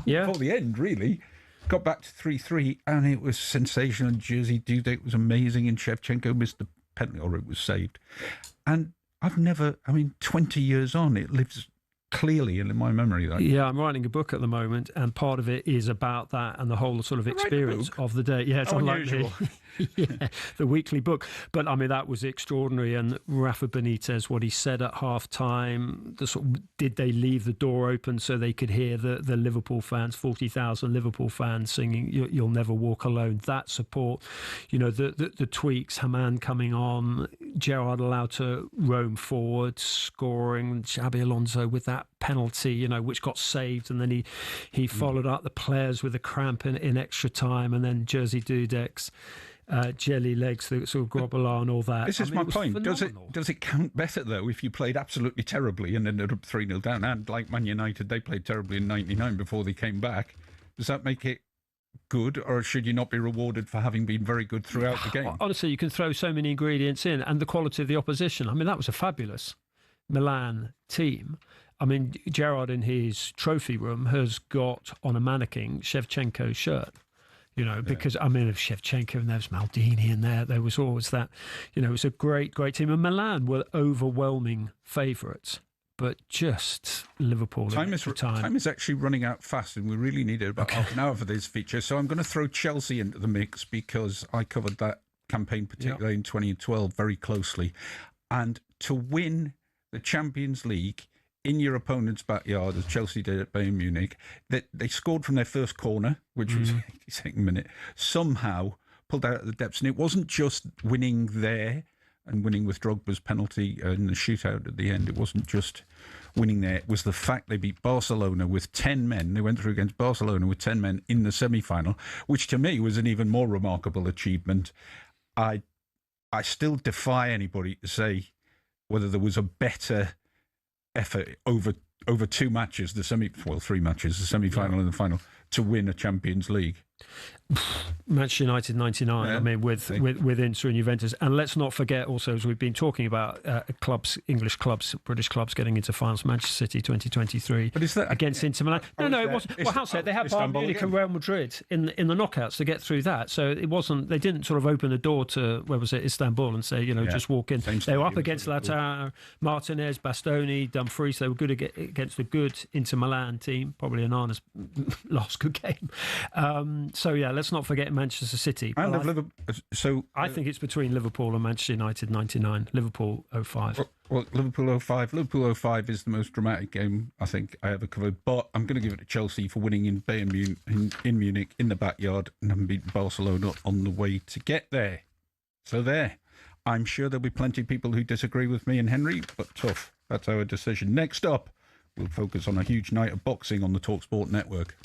the end, really. Got back to 3-3, and it was sensational. Jerzy Dudek was amazing, and Shevchenko missed the penalty, or it was saved. And 20 years on, it lives clearly in my memory. I'm writing a book at the moment, and part of it is about that and the whole sort of experience of the day. Yeah, it's unusual. The weekly book. But I mean, that was extraordinary. And Rafa Benitez, what he said at half time, did they leave the door open so they could hear the Liverpool fans, 40,000 Liverpool fans singing "You'll Never Walk Alone"? That support, the tweaks, Haman coming on, Gerrard allowed to roam forward, scoring, Xabi Alonso with that penalty, which got saved, and then he followed up the players with a cramp in extra time, and then Jerzy Dudek's jelly legs, the sort of grobbler and all that. This is my point. Does it count better though if you played absolutely terribly and ended up 3-0 down? And like Man United, they played terribly in '99 before they came back. Does that make it good, or should you not be rewarded for having been very good throughout the game? Honestly, you can throw so many ingredients in, and the quality of the opposition. I mean, that was a fabulous Milan team. I mean, Gerrard in his trophy room has got on a mannequin Shevchenko's shirt. Because I mean, of Shevchenko, and there was Maldini in there was always that, it was a great team. And Milan were overwhelming favourites, but just Liverpool. Time is actually running out fast, and we really needed about half an hour for this feature. So I'm going to throw Chelsea into the mix because I covered that campaign, particularly in 2012, very closely. And to win the Champions League in your opponent's backyard, as Chelsea did at Bayern Munich, they scored from their first corner, which was 82nd minute, somehow pulled out of the depths. And it wasn't just winning there and winning with Drogba's penalty in the shootout at the end. It wasn't just winning there. It was the fact they beat Barcelona with 10 men. They went through against Barcelona with 10 men in the semi-final, which to me was an even more remarkable achievement. I still defy anybody to say whether there was a better effort over 2 matches, 3 matches, the semi-final and the final, to win a Champions League. Manchester United 99, I mean, with Inter and Juventus. And let's not forget also, as we've been talking about, clubs, English clubs, British clubs getting into finals, Manchester City 2023 against Inter Milan. No, it wasn't. Well, how said they had Bayern Munich and Real Madrid in the knockouts to get through that. So it wasn't, they didn't sort of open the door to, where was it, Istanbul, and say, just walk in. They were up against Lautaro, Martinez, Bastoni, Dumfries. They were good against a good Inter Milan team, probably Onana's last good game. So let's not forget Manchester City. I think it's between Liverpool and Manchester United 99, Liverpool 05. Well, Liverpool 05. Liverpool 05 is the most dramatic game I think I ever covered. But I'm going to give it to Chelsea for winning in Bayern in Munich in the backyard and having beaten Barcelona on the way to get there. So there. I'm sure there'll be plenty of people who disagree with me and Henry, but tough. That's our decision. Next up, we'll focus on a huge night of boxing on the talkSPORT network.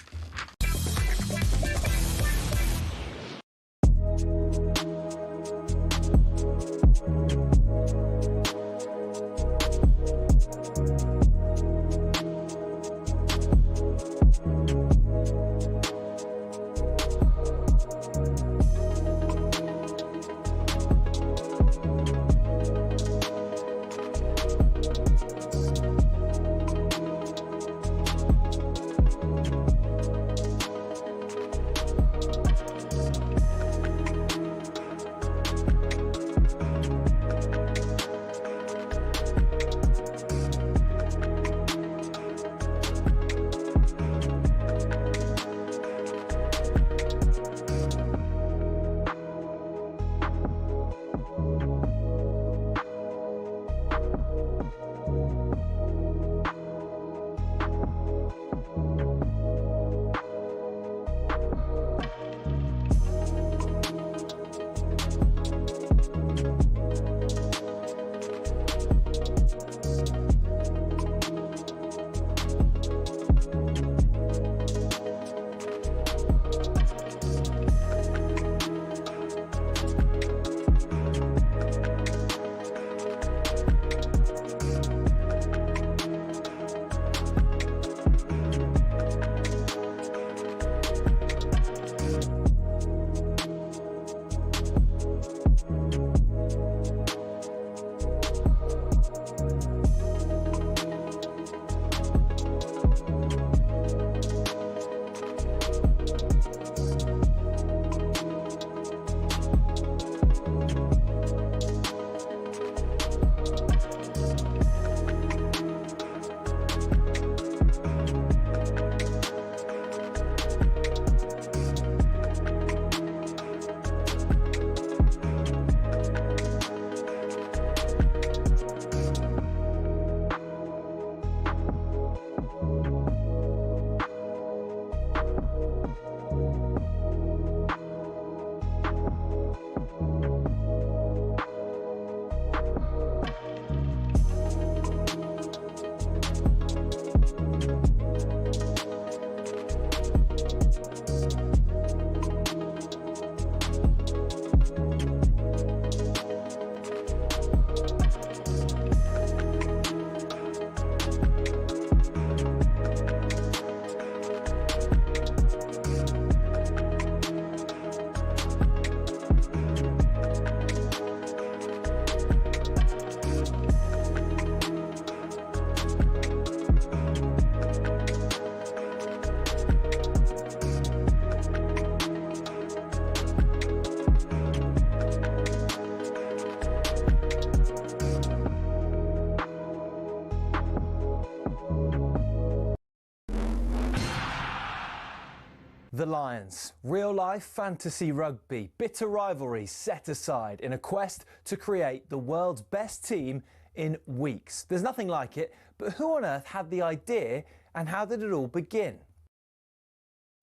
The Lions. Real-life fantasy rugby. Bitter rivalries set aside in a quest to create the world's best team in weeks. There's nothing like it, but who on earth had the idea and how did it all begin?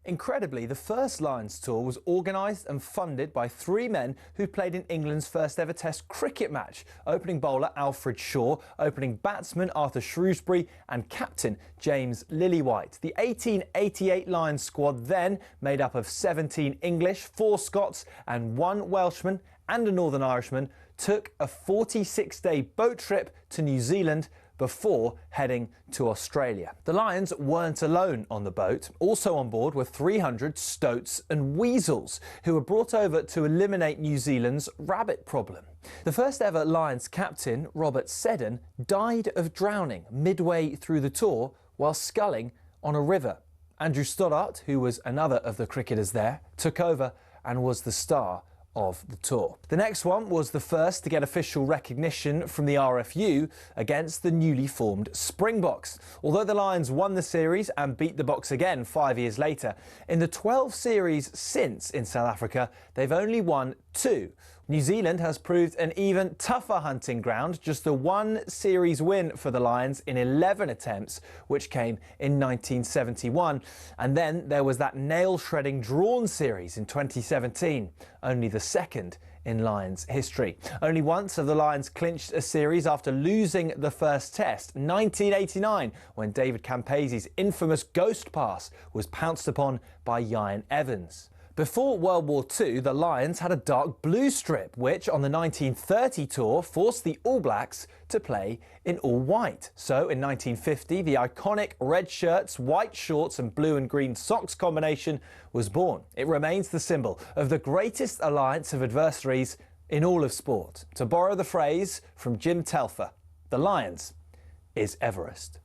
Incredibly, the first Lions tour was organised and funded by three men who played in England's first ever Test cricket match. Opening bowler Alfred Shaw, opening batsman Arthur Shrewsbury and captain James Lillywhite. The 1888 Lions squad then, made up of 17 English, 4 Scots and 1 Welshman and a Northern Irishman, took a 46-day boat trip to New Zealand before heading to Australia. The Lions weren't alone on the boat. Also on board were 300 stoats and weasels who were brought over to eliminate New Zealand's rabbit problem. The first ever Lions captain, Robert Seddon, died of drowning midway through the tour while sculling on a river. Andrew Stoddart, who was another of the cricketers there, took over and was the star of the tour. The next one was the first to get official recognition from the RFU against the newly formed Springboks. Although the Lions won the series and beat the Boks again 5 years later, in the 12 series since in South Africa, they've only won 2. New Zealand has proved an even tougher hunting ground, just a 1 series win for the Lions in 11 attempts, which came in 1971. And then there was that nail-shredding drawn series in 2017, only the second in Lions history. Only once have the Lions clinched a series after losing the first test, 1989, when David Campese's infamous ghost pass was pounced upon by Ian Evans. Before World War II, the Lions had a dark blue strip, which on the 1930 tour forced the All Blacks to play in all white. So in 1950, the iconic red shirts, white shorts and blue and green socks combination was born. It remains the symbol of the greatest alliance of adversaries in all of sport. To borrow the phrase from Jim Telfer, the Lions is Everest.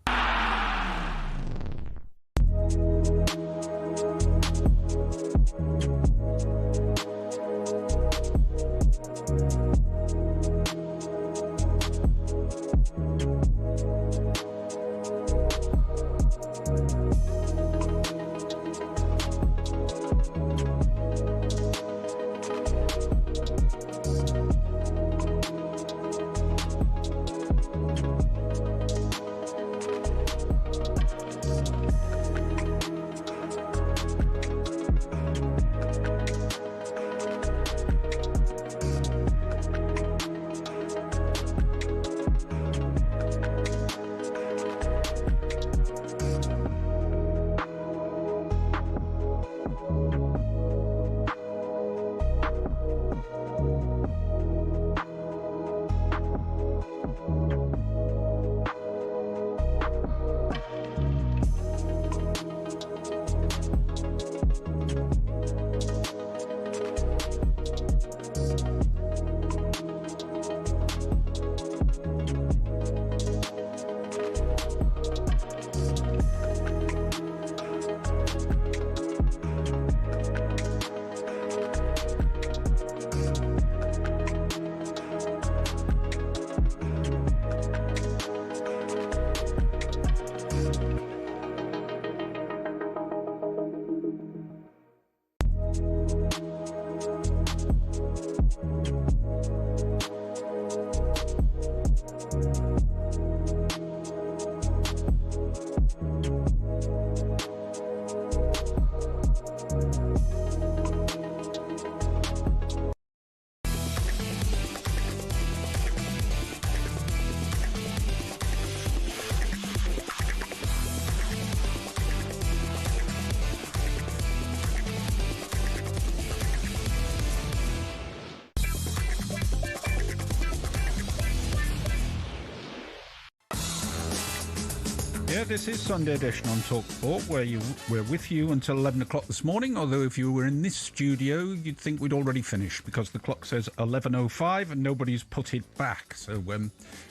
Yeah, this is Sunday edition on talkSPORT, where we're with you until 11 o'clock this morning, although if you were in this studio, you'd think we'd already finished, because the clock says 11:05 and nobody's put it back. So,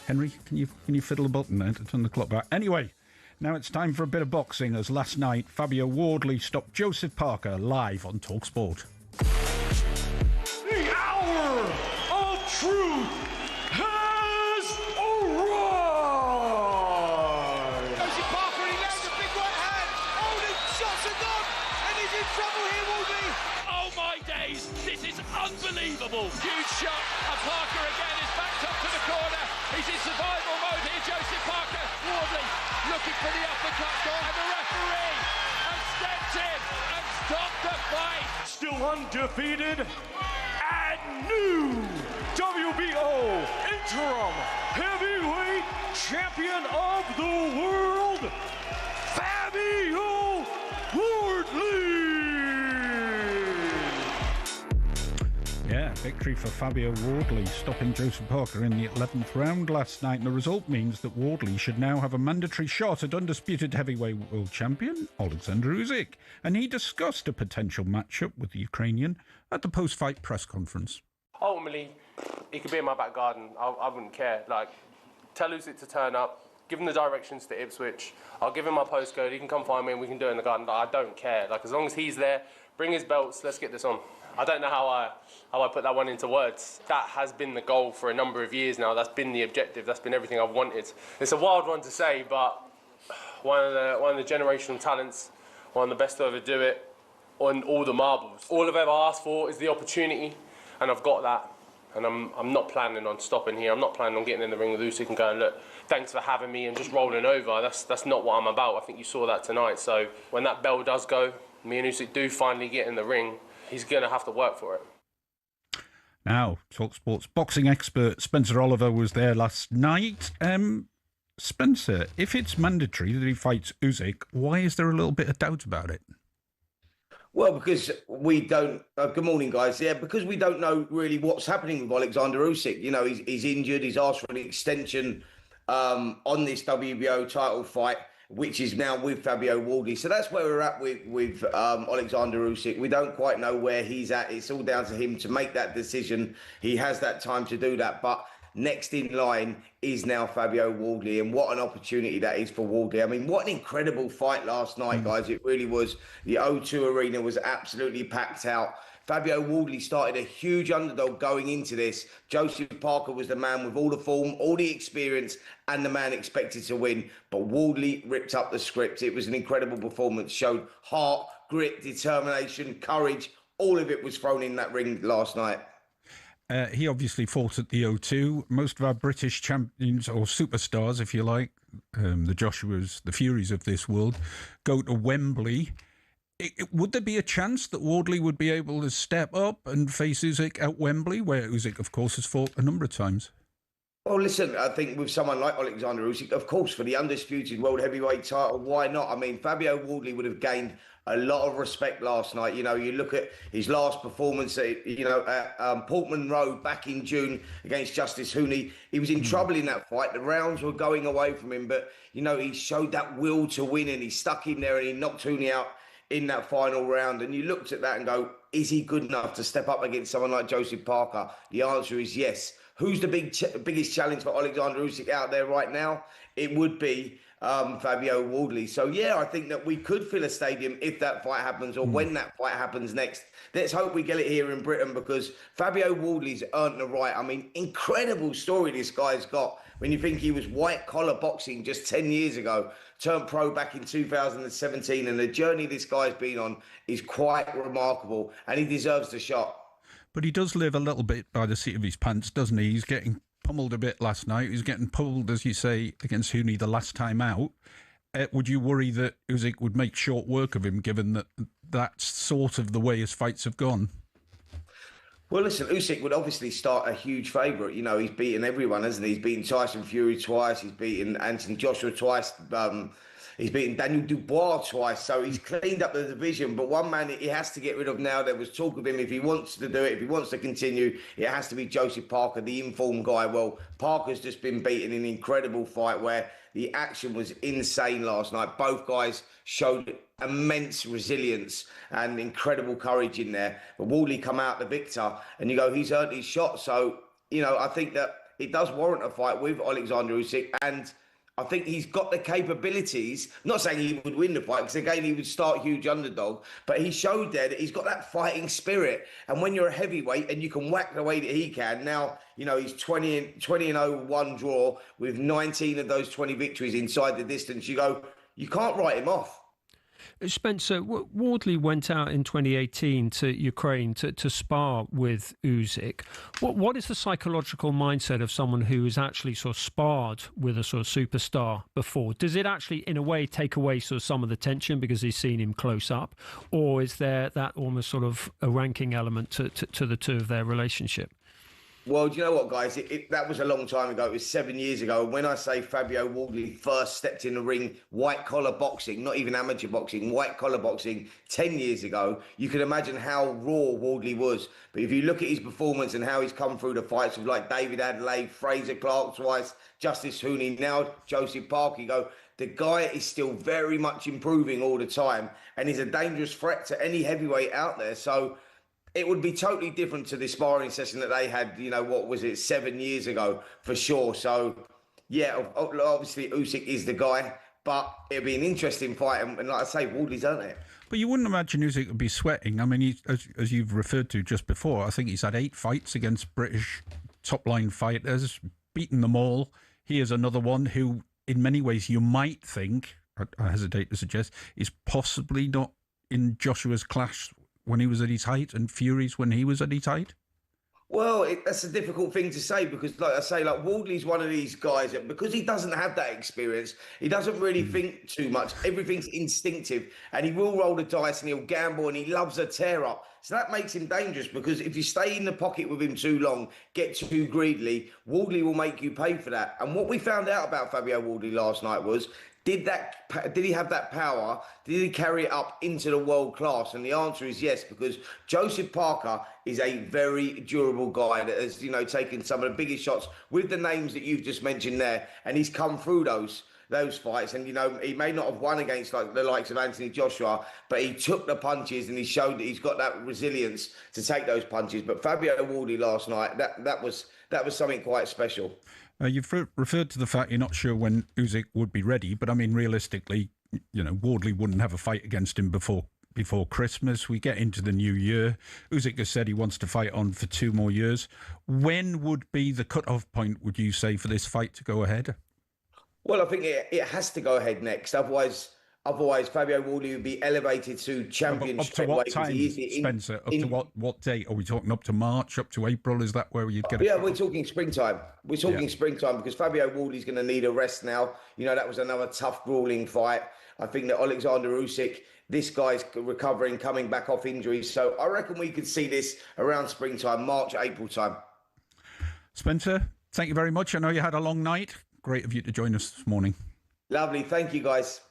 Henry, can you fiddle a button there to turn the clock back? Anyway, now it's time for a bit of boxing, as last night, Fabio Wardley stopped Joseph Parker live on talkSPORT. The hour of truth has arrived! Joseph Parker, he lands a big right hand. Oh, the shots are gone, and he's in trouble here, Wardley. Oh my days, this is unbelievable. Huge shot, and Parker again is backed up to the corner. He's in survival mode here, Joseph Parker. Wardley looking for the uppercut, and the referee has stepped in and stopped the fight. Still undefeated and new WBO interim heavyweight champion of the world, Fabio Wardley. Yeah, victory for Fabio Wardley, stopping Joseph Parker in the 11th round last night. And the result means that Wardley should now have a mandatory shot at undisputed heavyweight world champion Alexander Usyk. And he discussed a potential matchup with the Ukrainian at the post-fight press conference. Ultimately, he could be in my back garden. I wouldn't care. Like, tell Usyk to turn up, give him the directions to Ipswich. I'll give him my postcode. He can come find me and we can do it in the garden. Like, I don't care. Like, as long as he's there, bring his belts. Let's get this on. I don't know how I put that one into words. That has been the goal for a number of years now. That's been the objective. That's been everything I've wanted. It's a wild one to say, but one of the generational talents, one of the best to ever do it, on all the marbles. All I've ever asked for is the opportunity, and I've got that. And I'm not planning on stopping here. I'm not planning on getting in the ring with Usyk and going, look, thanks for having me, and just rolling over. That's not what I'm about. I think you saw that tonight. So when that bell does go, me and Usyk do finally get in the ring, he's going to have to work for it. Now, talkSPORT's boxing expert Spencer Oliver was there last night. Spencer, if it's mandatory that he fights Usyk, why is there a little bit of doubt about it? Well, because we don't... good morning, guys. Yeah, because we don't know really what's happening with Alexander Usyk. You know, he's injured. He's asked for an extension on this WBO title fight, which is now with Fabio Wardley. So that's where we're at with Alexander Usyk. We don't quite know where he's at. It's all down to him to make that decision. He has that time to do that. But next in line is now Fabio Wardley, and what an opportunity that is for Wardley. I mean, what an incredible fight last night, guys. It really was. The O2 Arena was absolutely packed out. Fabio Wardley started a huge underdog going into this. Joseph Parker was the man with all the form, all the experience, and the man expected to win. But Wardley ripped up the script. It was an incredible performance. Showed heart, grit, determination, courage. All of it was thrown in that ring last night. He obviously fought at the O2. Most of our British champions, or superstars, if you like, the Joshuas, the Furies of this world, go to Wembley. Would there be a chance that Wardley would be able to step up and face Usyk at Wembley, where Usyk, of course, has fought a number of times? Well, listen, I think with someone like Alexander Usyk, of course, for the undisputed world heavyweight title, why not? I mean, Fabio Wardley would have gained a lot of respect last night. You know, you look at his last performance at Portman Road back in June against Justice Hooney. He was in trouble in that fight. The rounds were going away from him, but, you know, he showed that will to win, and he stuck in there and he knocked Hooney out in that final round. And you looked at that and go, is he good enough to step up against someone like Joseph Parker? The answer is yes. Who's the biggest challenge for Alexander Usyk out there right now? It would be Fabio Wardley. So, yeah, I think that we could fill a stadium if that fight happens, or when that fight happens next. Let's hope we get it here in Britain, because Fabio Wardley's earned the right. I mean, incredible story this guy's got. When you think he was white-collar boxing just 10 years ago, turned pro back in 2017, and the journey this guy's been on is quite remarkable, and he deserves the shot. But he does live a little bit by the seat of his pants, doesn't he? He's getting pummeled a bit last night. He was getting pulled, as you say, against Hooney the last time out. Would you worry that Usyk would make short work of him, given that that's sort of the way his fights have gone? Well, listen, Usyk would obviously start a huge favourite. You know, he's beaten everyone, hasn't he? He's beaten Tyson Fury twice. He's beaten Anthony Joshua twice. He's beaten Daniel Dubois twice. So he's cleaned up the division. But one man he has to get rid of now. There was talk of him, if he wants to do it, if he wants to continue, it has to be Joseph Parker, the informed guy. Well, Parker's just been beaten in an incredible fight where the action was insane last night. Both guys showed immense resilience and incredible courage in there. But Wardley come out the victor, and you go, he's earned his shot. So, you know, I think that it does warrant a fight with Alexander Usyk, and I think he's got the capabilities. Not saying he would win the fight, because again, he would start huge underdog, but he showed there that he's got that fighting spirit. And when you're a heavyweight and you can whack the way that he can, now, you know, he's 20-0, one draw with 19 of those 20 victories inside the distance. You go, you can't write him off. Spencer, Wardley went out in 2018 to Ukraine to spar with Usyk. What is the psychological mindset of someone who has actually sort of sparred with a sort of superstar before? Does it actually, in a way, take away sort of some of the tension because he's seen him close up? Or is there that almost sort of a ranking element to the two of their relationship? Well, do you know what, guys? That was a long time ago. It was 7 years ago. When I say Fabio Wardley first stepped in the ring, white-collar boxing, not even amateur boxing, white-collar boxing, 10 years ago, you can imagine how raw Wardley was. But if you look at his performance and how he's come through the fights with like David Adelaide, Fraser Clark twice, Justice Hooney, now Joseph Parker, you go, the guy is still very much improving all the time and he's a dangerous threat to any heavyweight out there. So it would be totally different to the sparring session that they had, 7 years ago, for sure. So, yeah, obviously Usyk is the guy, but it'll be an interesting fight. And like I say, Wardley's on it. But you wouldn't imagine Usyk would be sweating. I mean, as you've referred to just before, I think he's had 8 fights against British top-line fighters, beaten them all. He is another one who, in many ways, you might think, I hesitate to suggest, is possibly not in Joshua's class when he was at his height and Fury's when he was at his height? Well, that's a difficult thing to say because, like I say, Wardley's one of these guys that because he doesn't have that experience, he doesn't really think too much. Everything's instinctive and he will roll the dice and he'll gamble and he loves a tear-up. So that makes him dangerous because if you stay in the pocket with him too long, get too greedily, Wardley will make you pay for that. And what we found out about Fabio Wardley last night was, did he have that power? Did he carry it up into the world class? And the answer is yes, because Joseph Parker is a very durable guy that has, taken some of the biggest shots with the names that you've just mentioned there, and he's come through those fights. And he may not have won against the likes of Anthony Joshua, but he took the punches and he showed that he's got that resilience to take those punches. But Fabio Wardley last night, that was something quite special. You've referred to the fact you're not sure when Usyk would be ready, but I mean, realistically, Wardley wouldn't have a fight against him before Christmas. We get into the new year. Usyk has said he wants to fight on for 2 more years. When would be the cut-off point, would you say, for this fight to go ahead? Well, I think it has to go ahead next. Otherwise, Fabio Wardley would be elevated to champion. Up to what time, Spencer? Up to what date? Are we talking up to March, up to April? Is that where you'd get it? Yeah, we're talking springtime. We're talking springtime because Fabio Wardley's going to need a rest now. That was another tough, grueling fight. I think that Alexander Usyk, this guy's recovering, coming back off injuries. So I reckon we could see this around springtime, March, April time. Spencer, thank you very much. I know you had a long night. Great of you to join us this morning. Lovely. Thank you, guys.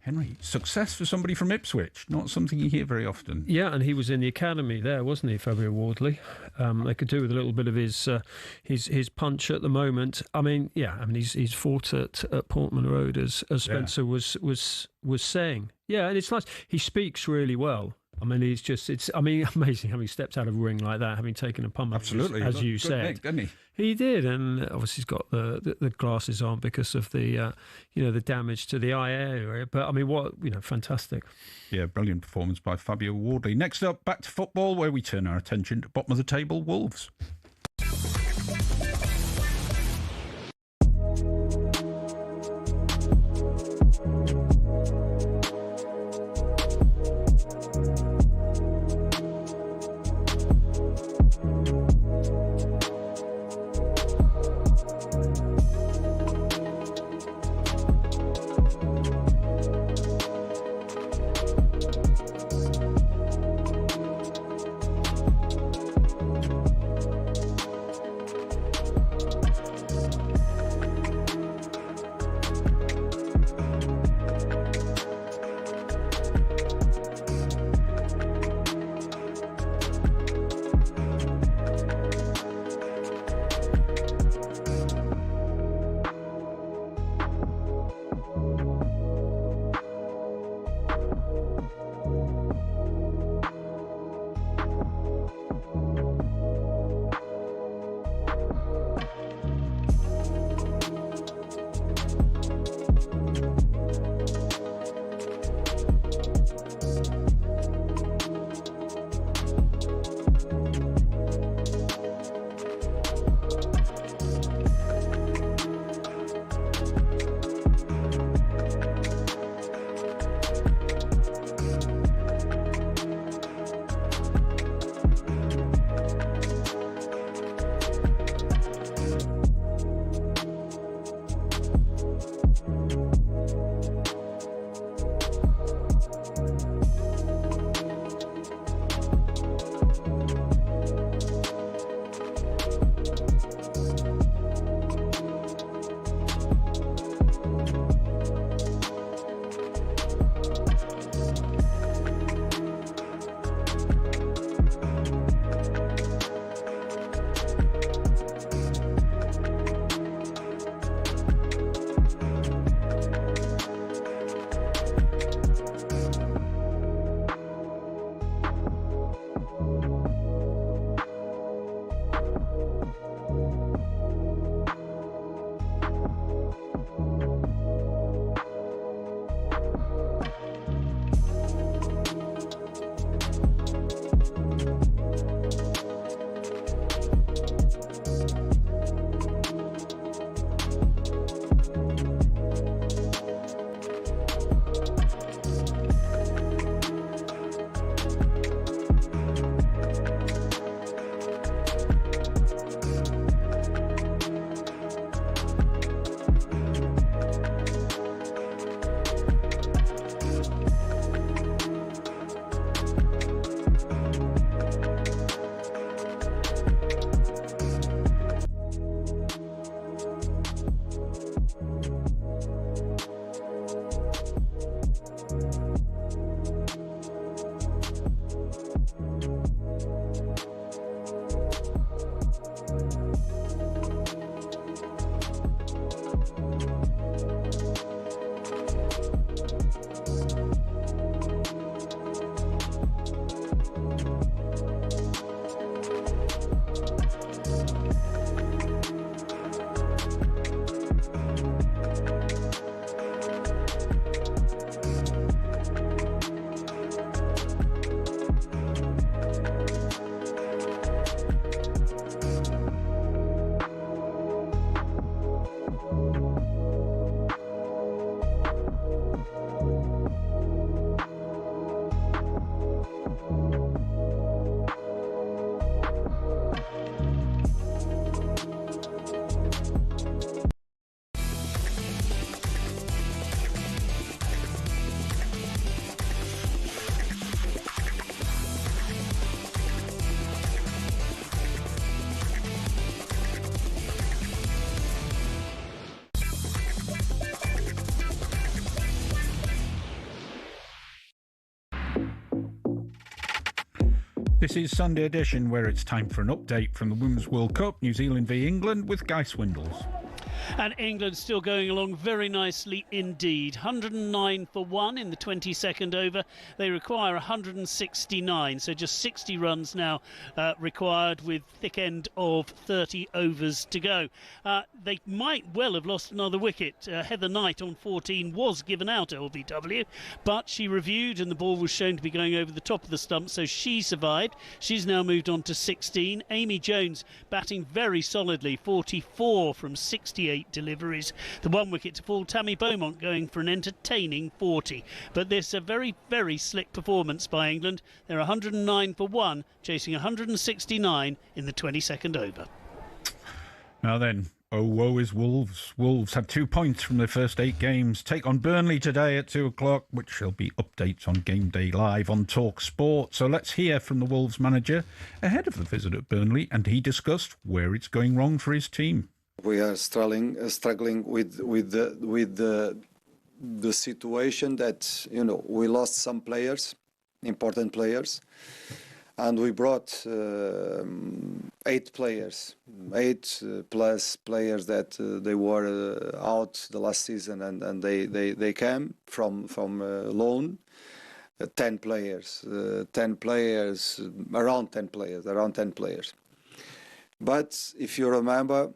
Henry, success for somebody from Ipswich, not something you hear very often. Yeah, and he was in the academy there, wasn't he, Fabio Wardley? They could do with a little bit of his punch at the moment. I mean, he's fought at Portman Road, as Spencer was saying. Yeah, and it's nice. He speaks really well. I mean, it's amazing how he steps out of a ring like that, having taken a pummel. Absolutely, as you said, Nick, didn't he? He did, and obviously he's got the glasses on because of the the damage to the eye area. But I mean, fantastic. Yeah, brilliant performance by Fabio Wardley. Next up, back to football, where we turn our attention to bottom of the table Wolves. This is Sunday Edition, where it's time for an update from the Women's World Cup, New Zealand v England, with Guy Swindles. And England still going along very nicely indeed. 109 for 1 in the 22nd over. They require 169, so just 60 runs now required, with thick end of 30 overs to go. They might well have lost another wicket. Heather Knight on 14 was given out, LBW, but she reviewed and the ball was shown to be going over the top of the stump, so she survived. She's now moved on to 16. Amy Jones batting very solidly, 44 from 68 deliveries. The one wicket to fall. Tammy Beaumont going for an entertaining 40. But this a very, very slick performance by England. They're 109 for 1, chasing 169 in the 22nd over. Now then, oh woe is Wolves. Wolves had 2 points from their first 8 games. Take on Burnley today at 2 o'clock, which shall be updates on Game Day Live on talkSPORT. So let's hear from the Wolves manager ahead of the visit at Burnley, and he discussed where it's going wrong for his team. We are struggling with the situation that, you know, we lost some players, important players, and we brought 8 players, 8 plus players that they were out the last season, and they came from loan. 10 players, around 10 players. But if you remember,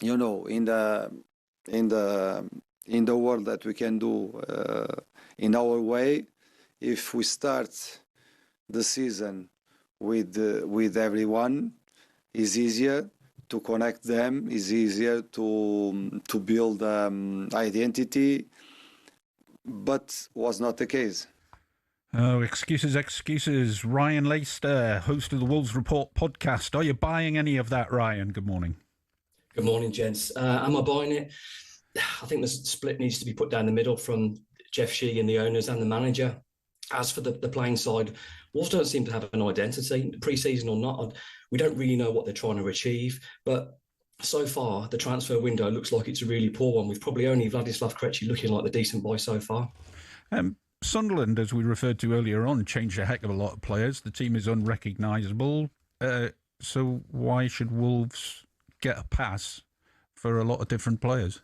you know, in the world that we can do in our way, if we start the season with everyone, is easier to connect them, is easier to build identity, but was not the case. Oh, excuses. Ryan Laister, host of the Wolves Report podcast. Are you buying any of that, Ryan? Good morning. Good morning, gents. Am I buying it? I think the split needs to be put down the middle from Jeff Shee and the owners and the manager. As for the playing side, Wolves don't seem to have an identity, pre-season or not. We don't really know what they're trying to achieve. But so far, the transfer window looks like it's a really poor one, with probably only Vladislav Krejci looking like the decent buy so far. Sunderland, as we referred to earlier on, changed a heck of a lot of players. The team is unrecognisable. So why should Wolves get a pass for a lot of different players?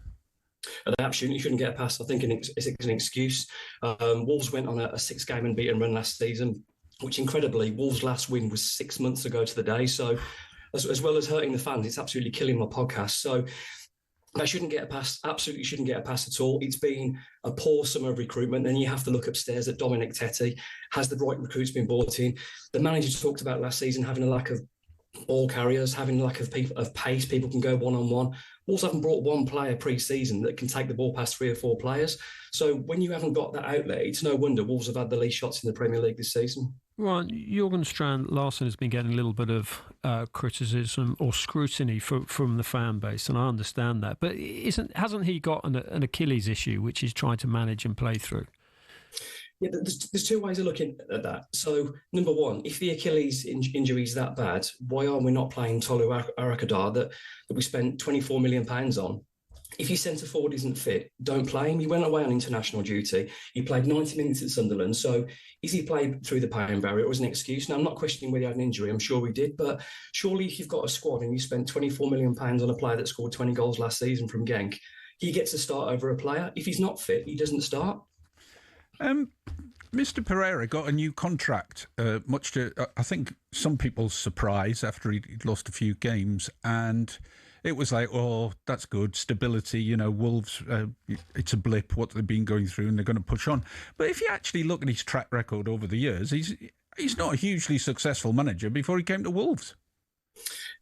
They absolutely shouldn't get a pass. I think it's an excuse. Wolves went on a 6-game unbeaten run last season, which incredibly, Wolves' last win was 6 months ago to the day. So as well as hurting the fans, it's absolutely killing my podcast. So they shouldn't get a pass, absolutely shouldn't get a pass at all. It's been a poor summer of recruitment. Then you have to look upstairs at Dominic Tettey. Has the right recruits been brought in? The manager talked about last season having a lack of ball carriers, having a lack of pace. People can go one-on-one. Wolves haven't brought one player pre-season that can take the ball past 3 or 4 players. So when you haven't got that outlet, it's no wonder Wolves have had the least shots in the Premier League this season. Right, Jurgen Strand Larsen has been getting a little bit of criticism or scrutiny from the fan base, and I understand that. But hasn't he got an Achilles issue which he's trying to manage and play through? Yeah, there's 2 ways of looking at that. So, number one, if the Achilles injury is that bad, why are we not playing Tolu Arakadar that we spent £24 million on? If your centre forward isn't fit, don't play him. He went away on international duty. He played 90 minutes at Sunderland. So is he played through the pain barrier or as an excuse? Now, I'm not questioning whether he had an injury. I'm sure he did. But surely if you've got a squad and you spent £24 million on a player that scored 20 goals last season from Genk, he gets to start over a player. If he's not fit, he doesn't start. Mr. Pereira got a new contract, much to, I think, some people's surprise after he'd lost a few games. And it was like, oh, that's good. Stability, you know, Wolves, it's a blip, what they've been going through, and they're going to push on. But if you actually look at his track record over the years, he's not a hugely successful manager before he came to Wolves.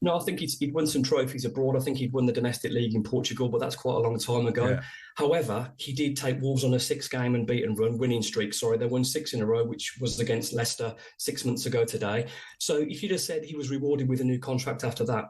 No, I think he'd won some trophies abroad. I think he'd won the domestic league in Portugal, but that's quite a long time ago. Yeah. However, he did take Wolves on a 6-game unbeaten winning streak. They won 6 in a row, which was against Leicester 6 months ago today. So if you'd have said he was rewarded with a new contract after that,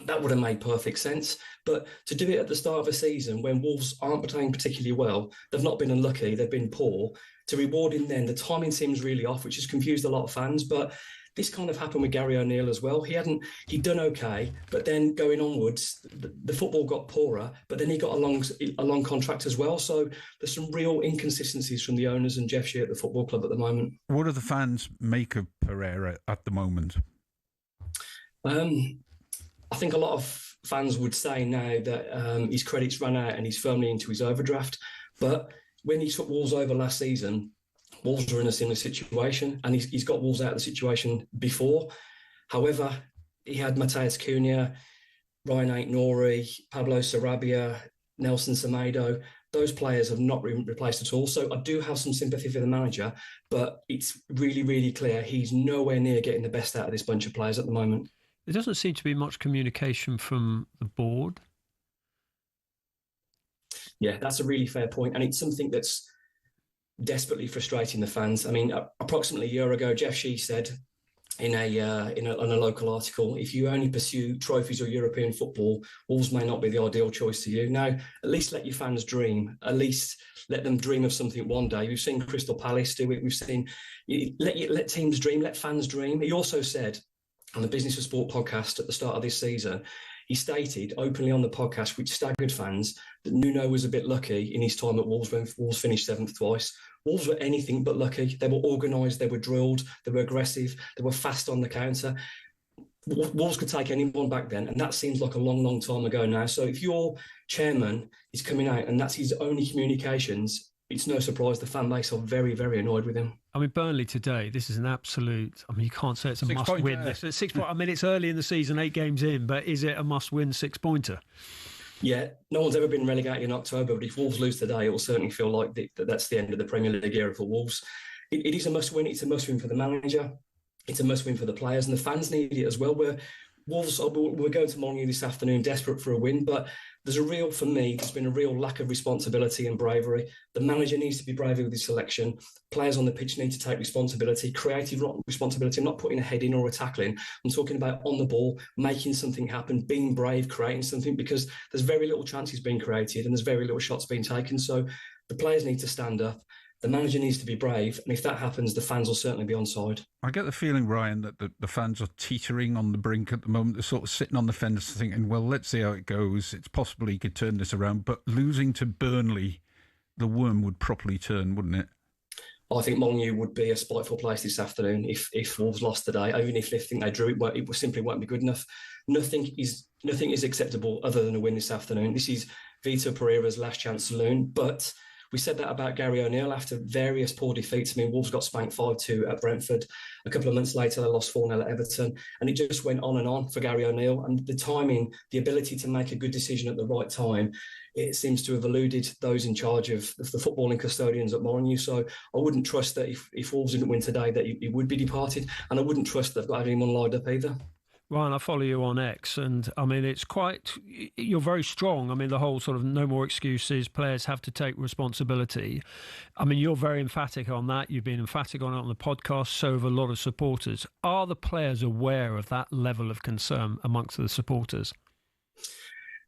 that would have made perfect sense. But to do it at the start of a season when Wolves aren't playing particularly well, they've not been unlucky, they've been poor, to reward him then, the timing seems really off, which has confused a lot of fans. But this kind of happened with Gary O'Neill as well. He'd done okay, but then going onwards, the football got poorer, but then he got a long contract as well. So there's some real inconsistencies from the owners and Jeff Shea at the football club at the moment. What do the fans make of Pereira at the moment? I think a lot of fans would say now that his credits ran out and he's firmly into his overdraft. But when he took Wolves over last season, Wolves were in a similar situation, and he's got Wolves out of the situation before. However, he had Matheus Cunha, Ryan Ait-Nouri, Pablo Sarabia, Nelson Semedo. Those players have not been replaced at all. So I do have some sympathy for the manager, but it's really, really clear he's nowhere near getting the best out of this bunch of players at the moment. There doesn't seem to be much communication from the board. Yeah, that's a really fair point. And it's something that's desperately frustrating the fans. I mean, approximately a year ago, Jeff Shea said on a local article, if you only pursue trophies or European football, Wolves may not be the ideal choice to you. Now, at least let your fans dream. At least let them dream of something one day. We've seen Crystal Palace do it. We've seen let teams dream, let fans dream. He also said on the Business of Sport podcast at the start of this season, he stated openly on the podcast, which staggered fans, that Nuno was a bit lucky in his time at Wolves when Wolves finished 7th twice. Wolves were anything but lucky. They were organised, they were drilled, they were aggressive, they were fast on the counter. Wolves could take anyone back then, and that seems like a long, long time ago now. So if your chairman is coming out and that's his only communications, it's no surprise the fan base are very, very annoyed with him. I mean, Burnley today, this is an absolute... I mean, you can't say it's a must-win. I mean, it's early in the season, 8 games in, but is it a must-win 6-pointer? Yeah, no one's ever been relegated in October, but if Wolves lose today, it will certainly feel like that's the end of the Premier League era for Wolves. It is a must-win. It's a must-win for the manager. It's a must-win for the players, and the fans need it as well. We're going to Molineux this afternoon, desperate for a win, but there's been a real lack of responsibility and bravery. The manager needs to be braver with his selection. Players on the pitch need to take responsibility, creative responsibility. I'm not putting a head in or a tackle in. I'm talking about on the ball, making something happen, being brave, creating something, because there's very little chances being created and there's very little shots being taken. So the players need to stand up. The manager needs to be brave, and if that happens, the fans will certainly be on side. I get the feeling, Ryan, that the fans are teetering on the brink at the moment. They're sort of sitting on the fence thinking, well, let's see how it goes. It's possible he could turn this around, but losing to Burnley, the worm would properly turn, wouldn't it? I think Molineux would be a spiteful place this afternoon if Wolves lost today. Even if they think they drew, it simply won't be good enough. Nothing is acceptable other than a win this afternoon. This is Vitor Pereira's last chance saloon, but... We said that about Gary O'Neill after various poor defeats. I mean, Wolves got spanked 5-2 at Brentford. A couple of months later, they lost 4-0 at Everton. And it just went on and on for Gary O'Neill. And the timing, the ability to make a good decision at the right time, it seems to have eluded those in charge of the footballing custodians at Molineux. So I wouldn't trust that if Wolves didn't win today, that he would be departed. And I wouldn't trust they've got anyone lined up either. Ryan, I follow you on X, and I mean, you're very strong. I mean, the whole sort of no more excuses, players have to take responsibility. I mean, you're very emphatic on that. You've been emphatic on it on the podcast, so have a lot of supporters. Are the players aware of that level of concern amongst the supporters?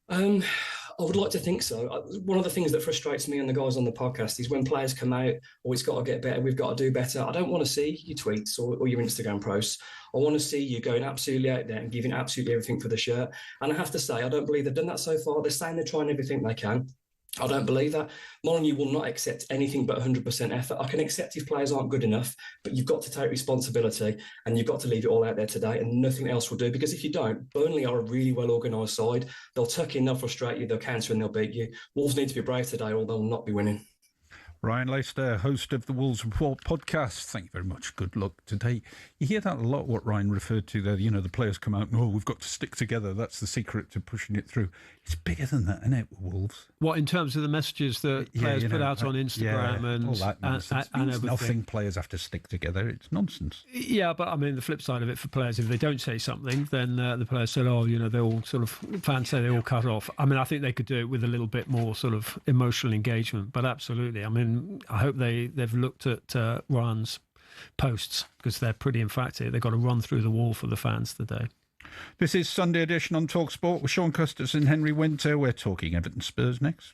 I would like to think so. One of the things that frustrates me and the guys on the podcast is when players come out, oh, it's got to get better, we've got to do better. I don't want to see your tweets or your Instagram posts. I want to see you going absolutely out there and giving absolutely everything for the shirt. And I have to say, I don't believe they've done that so far. They're saying they're trying everything they can. I don't believe that. Molineux will not accept anything but 100% effort. I can accept if players aren't good enough, but you've got to take responsibility and you've got to leave it all out there today, and nothing else will do. Because if you don't, Burnley are a really well-organised side. They'll tuck in, they'll frustrate you, they'll counter and they'll beat you. Wolves need to be brave today or they'll not be winning. Ryan Leicester, host of the Wolves Report podcast. Thank you very much. Good luck today. You hear that a lot, what Ryan referred to there. You know, the players come out and, oh, we've got to stick together. That's the secret to pushing it through. It's bigger than that, isn't it, Wolves? What, in terms of the messages that players put out on Instagram and all that nonsense. and everything? Nothing. Players have to stick together. It's nonsense. Yeah, but I mean, the flip side of it for players, if they don't say something, then the players said, oh, you know, they all sort of, fans say they all cut off. I mean, I think they could do it with a little bit more sort of emotional engagement, but absolutely. I mean, I hope they've looked at Ryan's posts, because they're pretty emphatic. They've got to run through the wall for the fans today. This is Sunday Edition on talkSPORT with Shaun, Custis and Henry Winter. We're talking Everton Spurs next.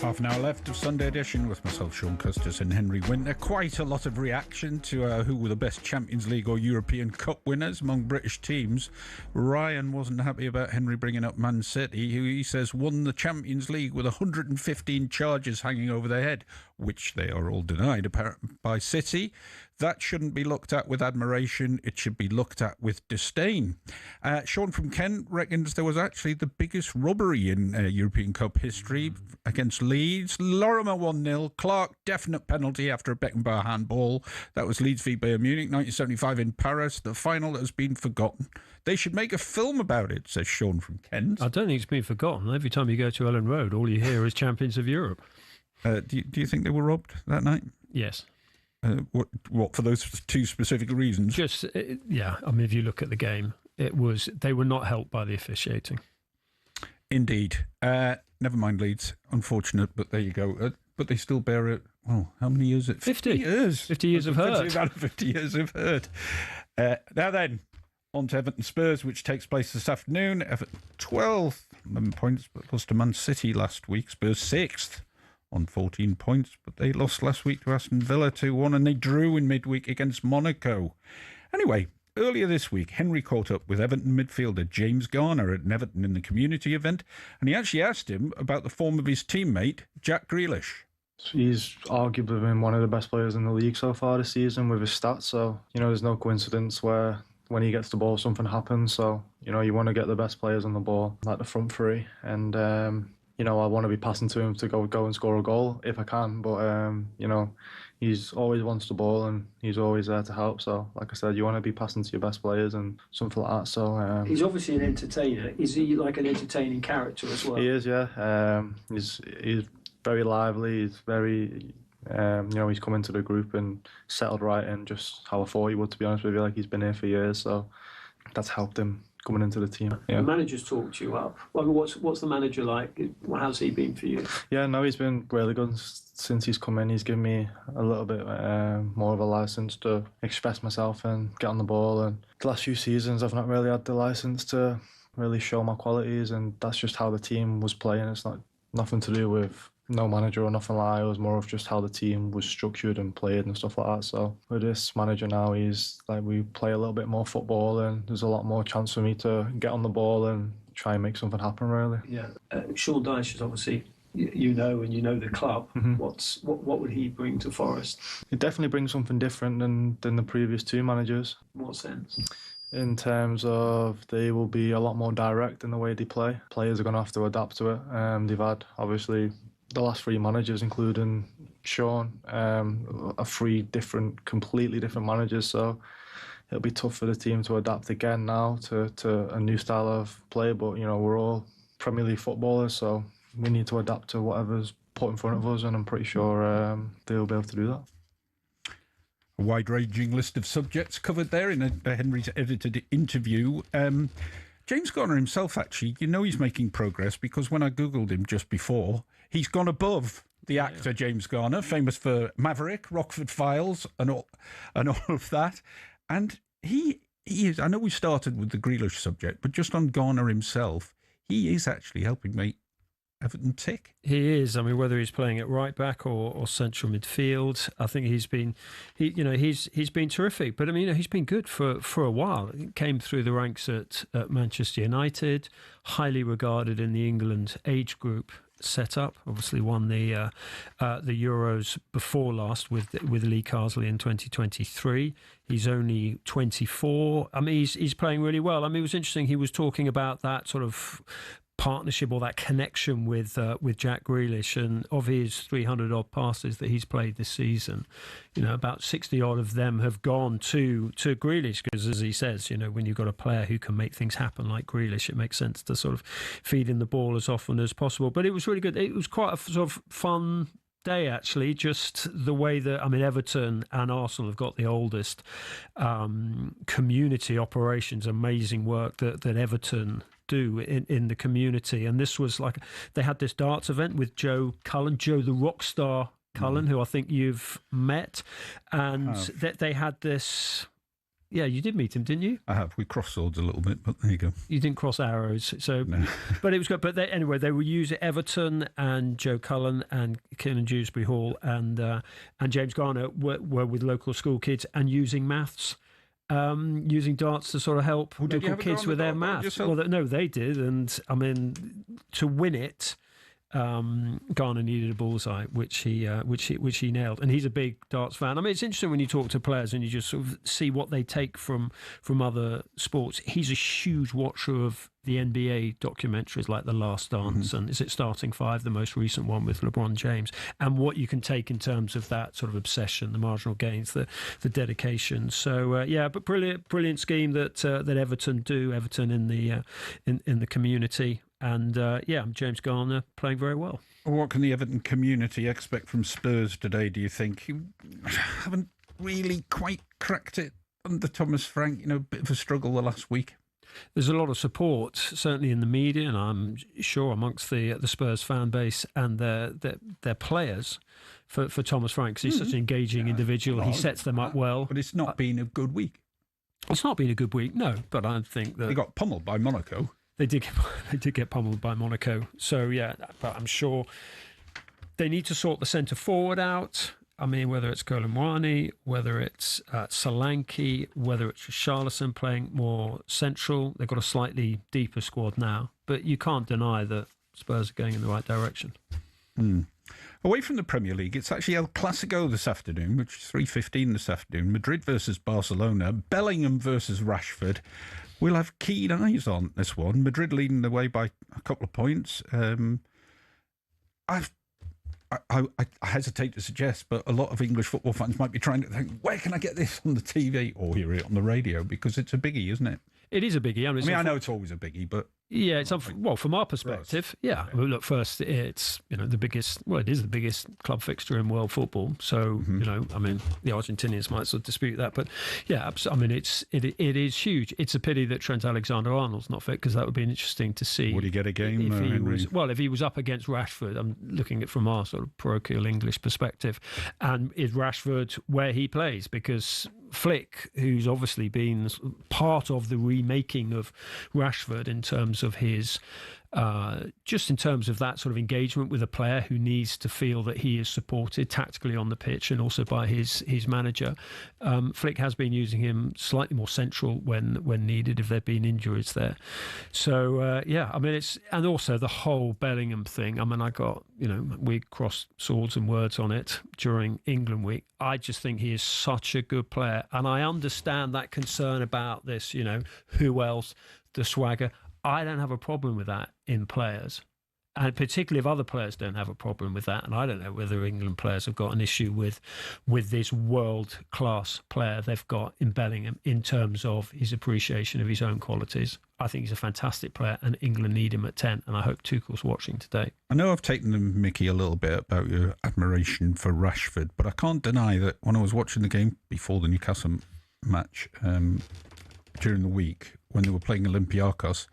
Half an hour left of Sunday Edition with myself, Shaun, Custis and Henry Winter. Quite a lot of reaction to who were the best Champions League or European Cup winners among British teams. Ryan wasn't happy about Henry bringing up Man City, who he says won the Champions League with 115 charges hanging over their head, which they are all denied by City. That shouldn't be looked at with admiration. It should be looked at with disdain. Shaun from Kent reckons there was actually the biggest robbery in European Cup history against Leeds. Lorimer 1-0. Clark, definite penalty after a Beckenbauer handball. That was Leeds v Bayern Munich, 1975 in Paris. The final has been forgotten. They should make a film about it, says Shaun from Kent. I don't think it's been forgotten. Every time you go to Ellen Road, all you hear is Champions of Europe. Do you think they were robbed that night? Yes. What for those two specific reasons? Just yeah. I mean, if you look at the game, they were not helped by the officiating. Indeed. Never mind Leeds. Unfortunate, but there you go. But they still bear it. Well, how many years? 50 years. 50 years of hurt. 50 years of hurt. Now then, on to Everton Spurs, which takes place this afternoon. Everton 12, 11 points, but lost to Man City last week. Spurs 6th. On 14 points, but they lost last week to Aston Villa 2-1 and they drew in midweek against Monaco. Anyway, earlier this week, Henry caught up with Everton midfielder James Garner at Everton in the community event, and he actually asked him about the form of his teammate, Jack Grealish. He's arguably been one of the best players in the league so far this season with his stats, so, there's no coincidence where when he gets the ball, something happens, so, you want to get the best players on the ball, like the front three, and, I want to be passing to him to go and score a goal if I can. But, he's always wants the ball and he's always there to help. So, like I said, you want to be passing to your best players and something like that. So he's obviously an entertainer. Is he like an entertaining character as well? He is, yeah. He's very lively. He's very, he's come into the group and settled right and just how I thought he would, to be honest with you. Like, he's been here for years. So that's helped him coming into the team. Yeah. The manager's talked you up. Well, what's the manager like? How's he been for you? Yeah, no, he's been really good since he's come in. He's given me a little bit more of a licence to express myself and get on the ball. And the last few seasons, I've not really had the licence to really show my qualities, and that's just how the team was playing. It's nothing to do with no manager or nothing like that. It was more of just how the team was structured and played and stuff like that. So with this manager now, we play a little bit more football and there's a lot more chance for me to get on the ball and try and make something happen, really. Yeah. Sean Dyche is obviously, you know the club. Mm-hmm. What would he bring to Forest? He definitely brings something different than the previous two managers. In what sense? In terms of they will be a lot more direct in the way they play. Players are going to have to adapt to it. They've had, obviously, the last three managers, including Shaun, are three completely different managers. So, it'll be tough for the team to adapt again now to a new style of play. But, we're all Premier League footballers, so we need to adapt to whatever's put in front of us, and I'm pretty sure they'll be able to do that. A wide-ranging list of subjects covered there in Henry's edited interview. James Garner himself, actually, he's making progress, because when I Googled him just before, he's gone above the actor James Garner, famous for Maverick, Rockford Files, and all of that. And he is, I know we started with the Grealish subject, but just on Garner himself, he is actually helping make Everton tick. He is. I mean, whether he's playing at right back or central midfield, I think he's been terrific. But I mean, he's been good for a while. He came through the ranks at Manchester United, highly regarded in the England age group setup. Obviously, won the Euros before last with Lee Carsley in 2023. He's only 24. I mean, he's playing really well. I mean, it was interesting. He was talking about that sort of partnership or that connection with Jack Grealish, and of his 300 odd passes that he's played this season, about 60 odd of them have gone to Grealish, because as he says, when you've got a player who can make things happen like Grealish, it makes sense to sort of feed in the ball as often as possible. But it was really good. It was quite a sort of fun day, actually, just the way that, I mean, Everton and Arsenal have got the oldest community operations, amazing work that Everton do in the community. And this was like, they had this darts event with Joe Cullen, Joe the Rockstar Cullen, who I think you've met, and they had this. Yeah, you did meet him, didn't you? I have. We crossed swords a little bit, but there you go. You didn't cross arrows, so. No. But it was good. But anyway, they were using Everton and Joe Cullen and Kiernan Dewsbury Hall and James Garner were with local school kids and using maths. Using darts to sort of help local kids with their maths. Well, no, they did, and I mean, to win it, Garner needed a bullseye, which he nailed, and he's a big darts fan. I mean, it's interesting when you talk to players and you just sort of see what they take from other sports. He's a huge watcher of the NBA documentaries like The Last Dance and is it Starting Five, the most recent one with LeBron James, and what you can take in terms of that sort of obsession, the marginal gains, the dedication. So but brilliant scheme that Everton do. Everton in the community. And James Garner playing very well. What can the Everton community expect from Spurs today, do you think? You haven't really quite cracked it under Thomas Frank, a bit of a struggle the last week. There's a lot of support, certainly in the media, and I'm sure amongst the Spurs fan base and their players for Thomas Frank, because he's such an engaging individual. He sets them up well. But it's not been a good week. It's not been a good week, no. But I think that they got pummeled by Monaco. They did get pummeled by Monaco. So, yeah, but I'm sure they need to sort the centre forward out. I mean, whether it's Kolomwani, whether it's Solanke, whether it's Charlison playing more central. They've got a slightly deeper squad now. But you can't deny that Spurs are going in the right direction. Away from the Premier League, it's actually El Clásico this afternoon, which is 3:15 this afternoon. Madrid versus Barcelona, Bellingham versus Rashford. We'll have keen eyes on this one. Madrid leading the way by a couple of points. I hesitate to suggest, but a lot of English football fans might be trying to think, where can I get this on the TV or hear it on the radio? Because it's a biggie, isn't it? It is a biggie. I mean, I know it's always a biggie, but... Yeah, it's well, from our perspective, yeah. I mean, look, first, it's the biggest. Well, it is the biggest club fixture in world football. So I mean, the Argentinians might sort of dispute that, but yeah, I mean, it is huge. It's a pity that Trent Alexander-Arnold's not fit, because that would be interesting to see. Would he get a game? If he was up against Rashford, I'm looking at it from our sort of parochial English perspective, and is Rashford where he plays? Because Flick, who's obviously been part of the remaking of Rashford in terms of his just in terms of that sort of engagement with a player who needs to feel that he is supported tactically on the pitch and also by his manager. Flick has been using him slightly more central when needed if there've been injuries there. So I mean, it's, and also the whole Bellingham thing. I mean, we crossed swords and words on it during England week. I just think he is such a good player, and I understand that concern about this. Who else? The swagger. I don't have a problem with that in players. And particularly if other players don't have a problem with that, and I don't know whether England players have got an issue with this world-class player they've got in Bellingham in terms of his appreciation of his own qualities. I think he's a fantastic player, and England need him at 10, and I hope Tuchel's watching today. I know I've taken the mickey a little bit about your admiration for Rashford, but I can't deny that when I was watching the game before the Newcastle match during the week, when they were playing Olympiacos,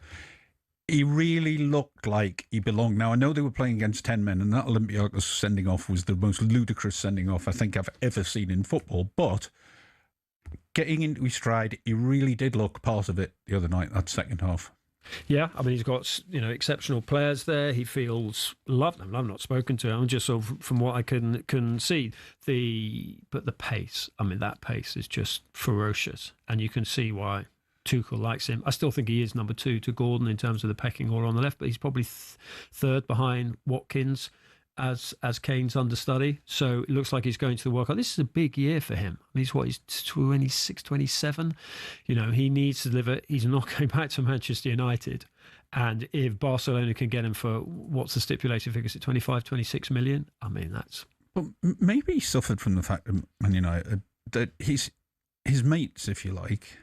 he really looked like he belonged. Now, I know they were playing against 10 men, and that Olympiacos sending off was the most ludicrous sending off I think I've ever seen in football, but getting into his stride, he really did look part of it the other night, that second half. Yeah, I mean, he's got, exceptional players there. He feels loved. I've not spoken to him. I'm just sort of, from what I can see, but the pace, I mean, that pace is just ferocious, and you can see why Tuchel likes him. I still think he is number 2 to Gordon in terms of the pecking order on the left, but he's probably third behind Watkins as Kane's understudy. So it looks like he's going to the World Cup. This is a big year for him. He's 26, 27. He needs to deliver. He's not going back to Manchester United. And if Barcelona can get him for, what's the stipulated figure? Is it 25, 26 million? I mean, that's... But maybe he suffered from the fact that Man United, that his mates, if you like,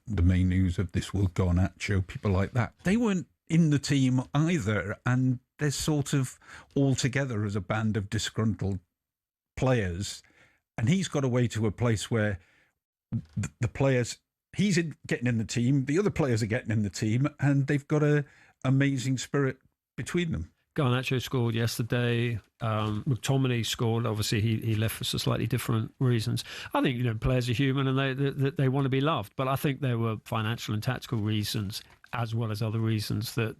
the main news of this will go on at show, people like that, they weren't in the team either, and they're sort of all together as a band of disgruntled players, and he's got away to a place where the players, getting in the team, the other players are getting in the team, and they've got an amazing spirit between them. Garnacho scored yesterday. McTominay scored. Obviously, he left for slightly different reasons. I think players are human and they want to be loved. But I think there were financial and tactical reasons, as well as other reasons, that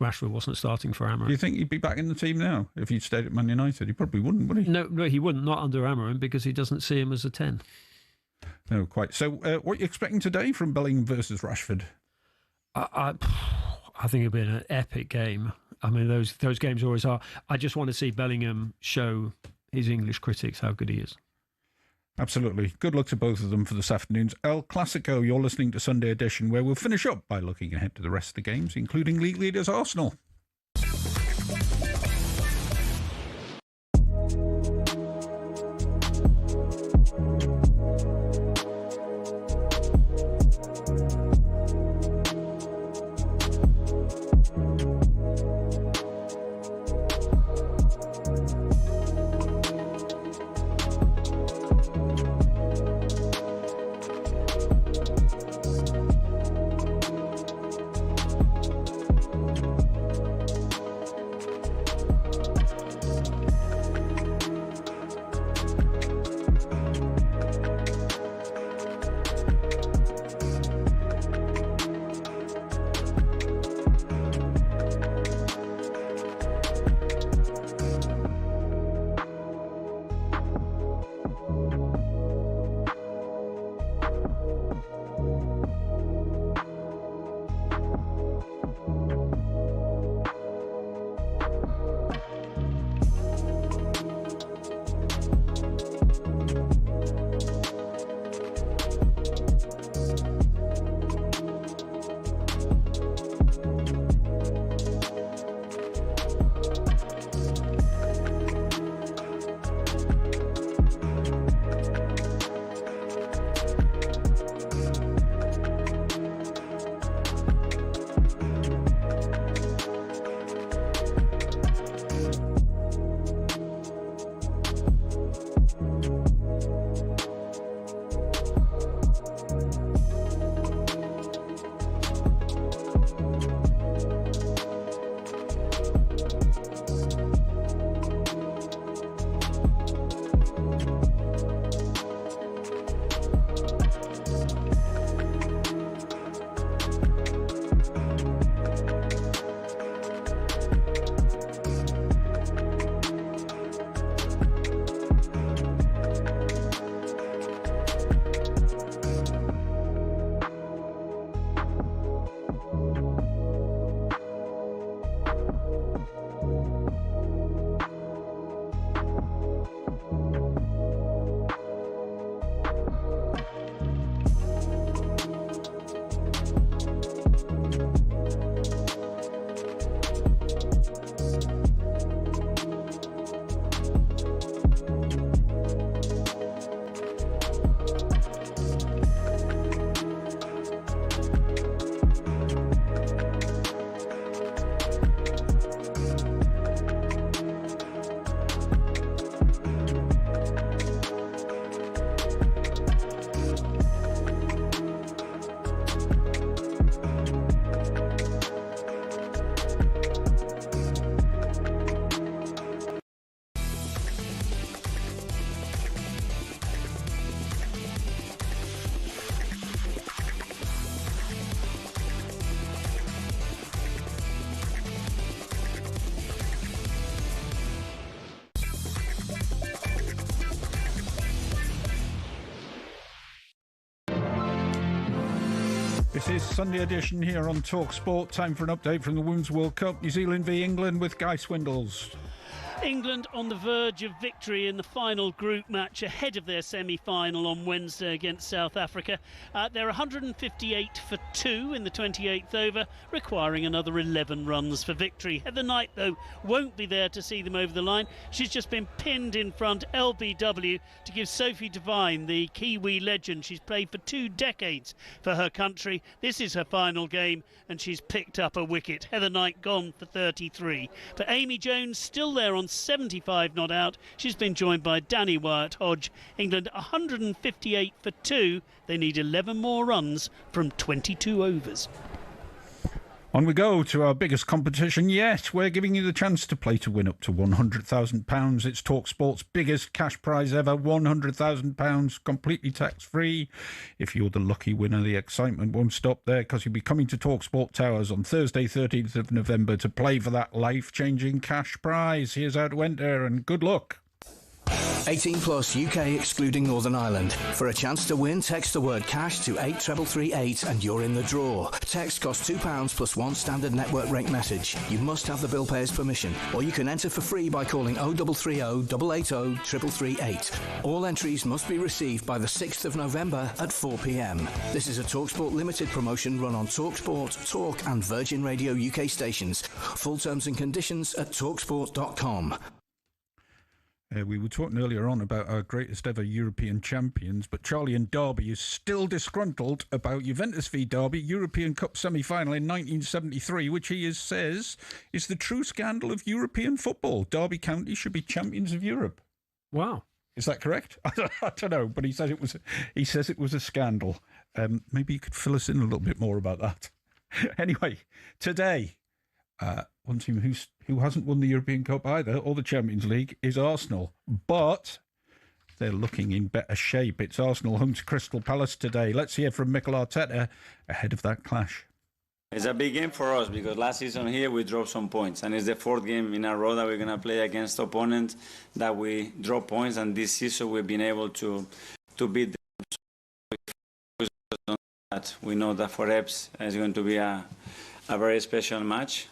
Rashford wasn't starting for Amorim. Do you think he'd be back in the team now if he'd stayed at Man United? He probably wouldn't, would he? No, he wouldn't. Not under Amorim, because he doesn't see him as a 10. No, quite. So, what are you expecting today from Bellingham versus Rashford? I think it'll be an epic game. I mean, those games always are. I just want to see Bellingham show his English critics how good he is. Absolutely. Good luck to both of them for this afternoon's El Clásico. You're listening to Sunday Edition, where we'll finish up by looking ahead to the rest of the games, including league leaders Arsenal. This is Sunday edition here on talkSPORT. Time for an update from the Women's World Cup. New Zealand v England with Guy Swindles. England on the verge of victory in the final group match ahead of their semi-final on Wednesday against South Africa. They're 158 for 2 in the 28th over, requiring another 11 runs for victory. Heather Knight, though, won't be there to see them over the line. She's just been pinned in front LBW to give Sophie Devine, the Kiwi legend. She's played for 2 decades for her country. This is her final game and she's picked up a wicket. Heather Knight gone for 33. But Amy Jones still there on 75 not out. She's been joined by Danny Wyatt-Hodge. England 158 for 2. They need 11 more runs from 22 overs. On we go to our biggest competition yet. We're giving you the chance to play to win up to £100,000. It's talkSPORT's biggest cash prize ever, £100,000, completely tax-free. If you're the lucky winner, the excitement won't stop there, because you'll be coming to talkSPORT Towers on Thursday, 13th of November to play for that life-changing cash prize. Here's how to enter, and good luck. 18 plus UK excluding Northern Ireland. For a chance to win, text the word cash to 83338 and you're in the draw. Text costs £2 plus 1 standard network rate message. You must have the bill payer's permission, or you can enter for free by calling 0330 880 3338. All entries must be received by the 6th of November at 4 p.m. This is a talkSPORT limited promotion run on talkSPORT, Talk and Virgin Radio UK stations. Full terms and conditions at talksport.com. We were talking earlier on about our greatest ever European champions, but Charlie in Derby is still disgruntled about Juventus v Derby, European Cup semi-final in 1973, which he says is the true scandal of European football. Derby County should be champions of Europe. Wow. Is that correct? I don't know, but he says it was a scandal. Maybe you could fill us in a little bit more about that. Anyway, today, one team who hasn't won the European Cup either, or the Champions League, is Arsenal. But they're looking in better shape. It's Arsenal home to Crystal Palace today. Let's hear from Mikel Arteta ahead of that clash. It's a big game for us because last season here we dropped some points, and it's the 4th game in a row that we're going to play against opponents that we drop points, and this season we've been able to beat them. We know that for Eps it's going to be a very special match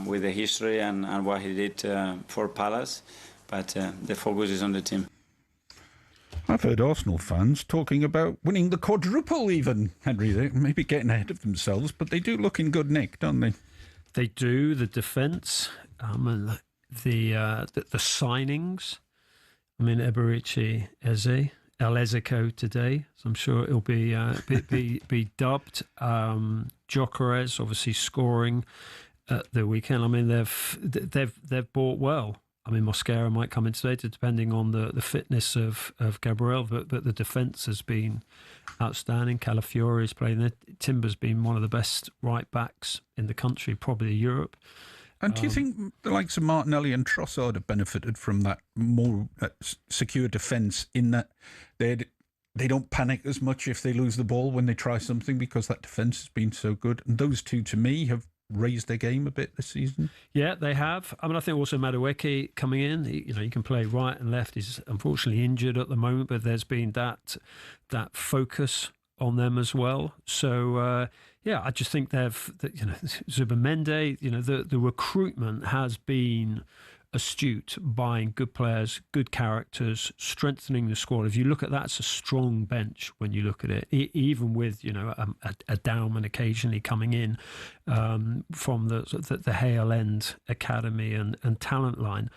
with the history and what he did for Palace, but the focus is on the team. I've heard Arsenal fans talking about winning the quadruple even, Henry. They may be getting ahead of themselves, but they do look in good nick, don't they? They do. The defence, and the signings. I mean, Eberici, Eze, El Ezeco today, so I'm sure it'll be dubbed. Gyökeres obviously scoring at the weekend. I mean, they've bought well. I mean, Mosquera might come in today, depending on the fitness of Gabriel, but the defence has been outstanding. Calafiore is playing there. Timber's been one of the best right backs in the country, probably Europe. And do you think the likes of Martinelli and Trossard have benefited from that more secure defence, in that they don't panic as much if they lose the ball when they try something, because that defence has been so good? And those two, to me, have raised their game a bit this season. Yeah, they have. I mean, I think also Madueke coming in, he can play right and left. He's unfortunately injured at the moment, but there's been that focus on them as well. So, yeah, I just think Zubimendi, the recruitment has been astute, buying good players, good characters, strengthening the squad. If you look at that, it's a strong bench when you look at it, even with a Dowman occasionally coming in from the Hale End Academy and talent line.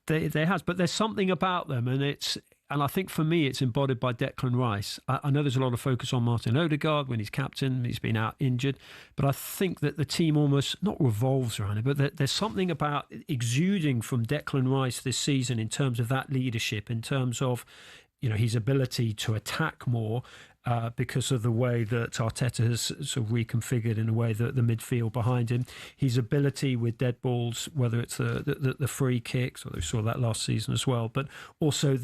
There has, but there's something about them, and I think for me it's embodied by Declan Rice. I know there's a lot of focus on Martin Odegaard when he's captain, he's been out injured, but I think that the team almost not revolves around it, but there's something about exuding from Declan Rice this season in terms of that leadership, in terms of his ability to attack more, because of the way that Arteta has sort of reconfigured in a way that the midfield behind him, his ability with dead balls, whether it's the free kicks, or we saw that last season as well, but also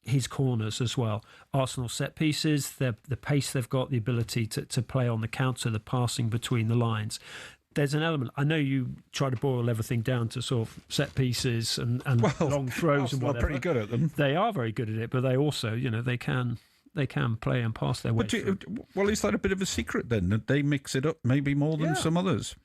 his corners as well. Arsenal set pieces, the pace they've got, the ability to play on the counter, the passing between the lines. There's an element. I know you try to boil everything down to sort of set pieces and long throws and whatever. They're pretty good at them. They are very good at it, but they also, they can they can play and pass their way through. Well, is that a bit of a secret then, that they mix it up maybe more than some others?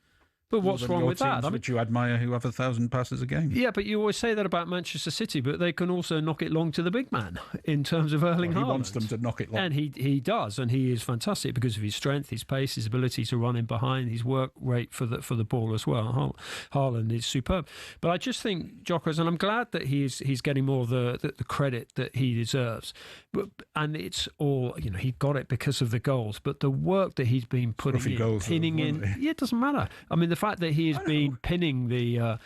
But what's wrong with that? Which you admire, who have 1,000 passes a game. Yeah, but you always say that about Manchester City, but they can also knock it long to the big man in terms of Erling Haaland. He wants them to knock it long. And he does, and he is fantastic because of his strength, his pace, his ability to run in behind, his work rate for the ball as well. Haaland is superb. But I just think, Jokers, and I'm glad that he's getting more of the credit that he deserves. And it's all, he got it because of the goals, but the work that he's been pinning in, it doesn't matter. I mean, the fact that he has been pinning the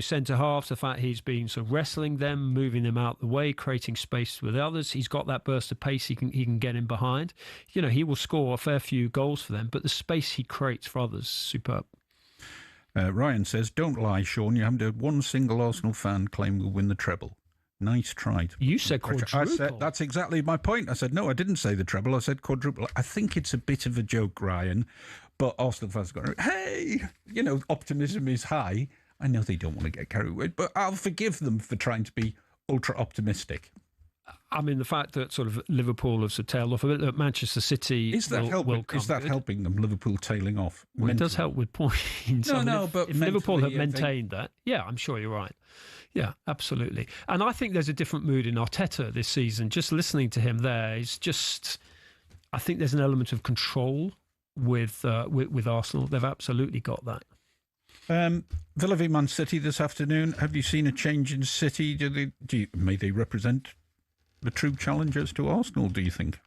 centre halves, the fact he's been sort of wrestling them, moving them out the way, creating space with others. He's got that burst of pace he can get in behind. He will score a fair few goals for them, but the space he creates for others, superb. Ryan says, "Don't lie, Shaun. You haven't heard one single Arsenal fan claim we'll win the treble." Nice try. You said quadruple. That's exactly my point. I said, no, I didn't say the treble. I said quadruple. I think it's a bit of a joke, Ryan, but Arsenal fans go, hey, optimism is high. I know they don't want to get carried away, but I'll forgive them for trying to be ultra optimistic. I mean, the fact that sort of Liverpool have tailed off a bit, that Manchester City is that helping them? Liverpool tailing off. Well, it does help with points. But if Liverpool have maintained that, yeah, I'm sure you're right. Yeah, absolutely. And I think there's a different mood in Arteta this season. Just listening to him there is just, I think there's an element of control with Arsenal. They've absolutely got that. Villa v Man City this afternoon. Have you seen a change in City? May they represent the true challengers to Arsenal, do you think?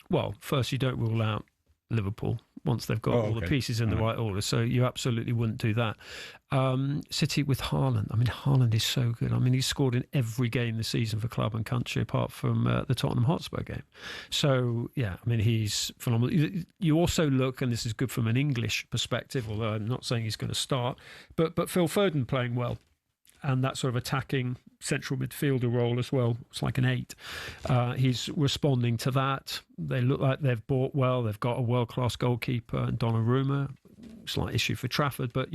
Well, first, you don't rule out Liverpool once they've got all the pieces in the right order. So you absolutely wouldn't do that. City with Haaland. I mean, Haaland is so good. I mean, he's scored in every game this season for club and country apart from the Tottenham Hotspur game. So, yeah, I mean, he's phenomenal. You also look, and this is good from an English perspective, although I'm not saying he's going to start, but Phil Foden playing well. And that sort of attacking central midfielder role as well. It's like an 8. He's responding to that. They look like they've bought well. They've got a world-class goalkeeper, Donnarumma. Slight issue for Trafford, but,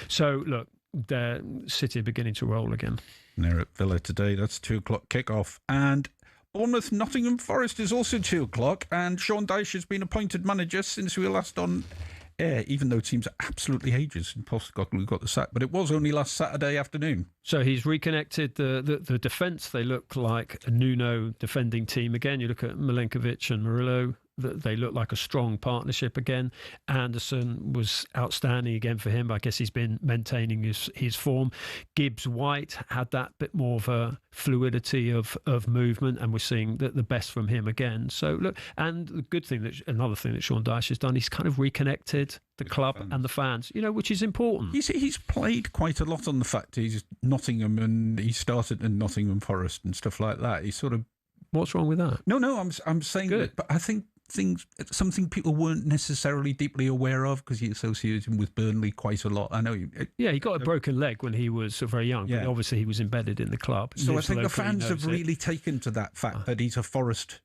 So, look, they're City are beginning to roll again. And they're at Villa today. That's 2:00 kickoff. And Bournemouth Nottingham Forest is also 2:00. And Sean Dyche has been appointed manager since we were last on air, even though it seems absolutely ages since Postecoglou got the sack, but it was only last Saturday afternoon. So he's reconnected the defence. They look like a Nuno defending team again. You look at Milenkovic and Murillo. They look like a strong partnership again. Anderson was outstanding again for him. I guess he's been maintaining his form. Gibbs-White had that bit more of a fluidity of movement, and we're seeing the best from him again. So look, and the good thing, another thing that Sean Dyche has done, he's kind of reconnected the club and the fans, which is important. He's played quite a lot on the fact he's Nottingham and he started in Nottingham Forest and stuff like that. He's sort of... What's wrong with that? No, I'm saying that, but I think something people weren't necessarily deeply aware of because he associated him with Burnley quite a lot. I know. He got a broken leg when he was very young. Yeah. But obviously, he was embedded in the club. So I think the fans have really taken to that fact that he's a Forest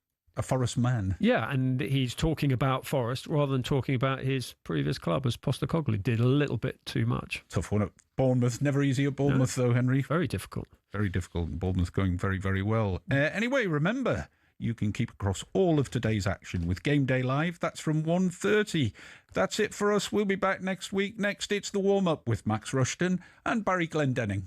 man. Yeah, and he's talking about Forest rather than talking about his previous club, as Postecoglou did a little bit too much. Tough one at Bournemouth. Never easy at Bournemouth, though, Henry. Very difficult. Very difficult. Bournemouth going very, very well. Anyway, remember, you can keep across all of today's action with Game Day Live. That's from 1:30. That's it for us. We'll be back next week. Next, it's the warm-up with Max Rushton and Barry Glendenning.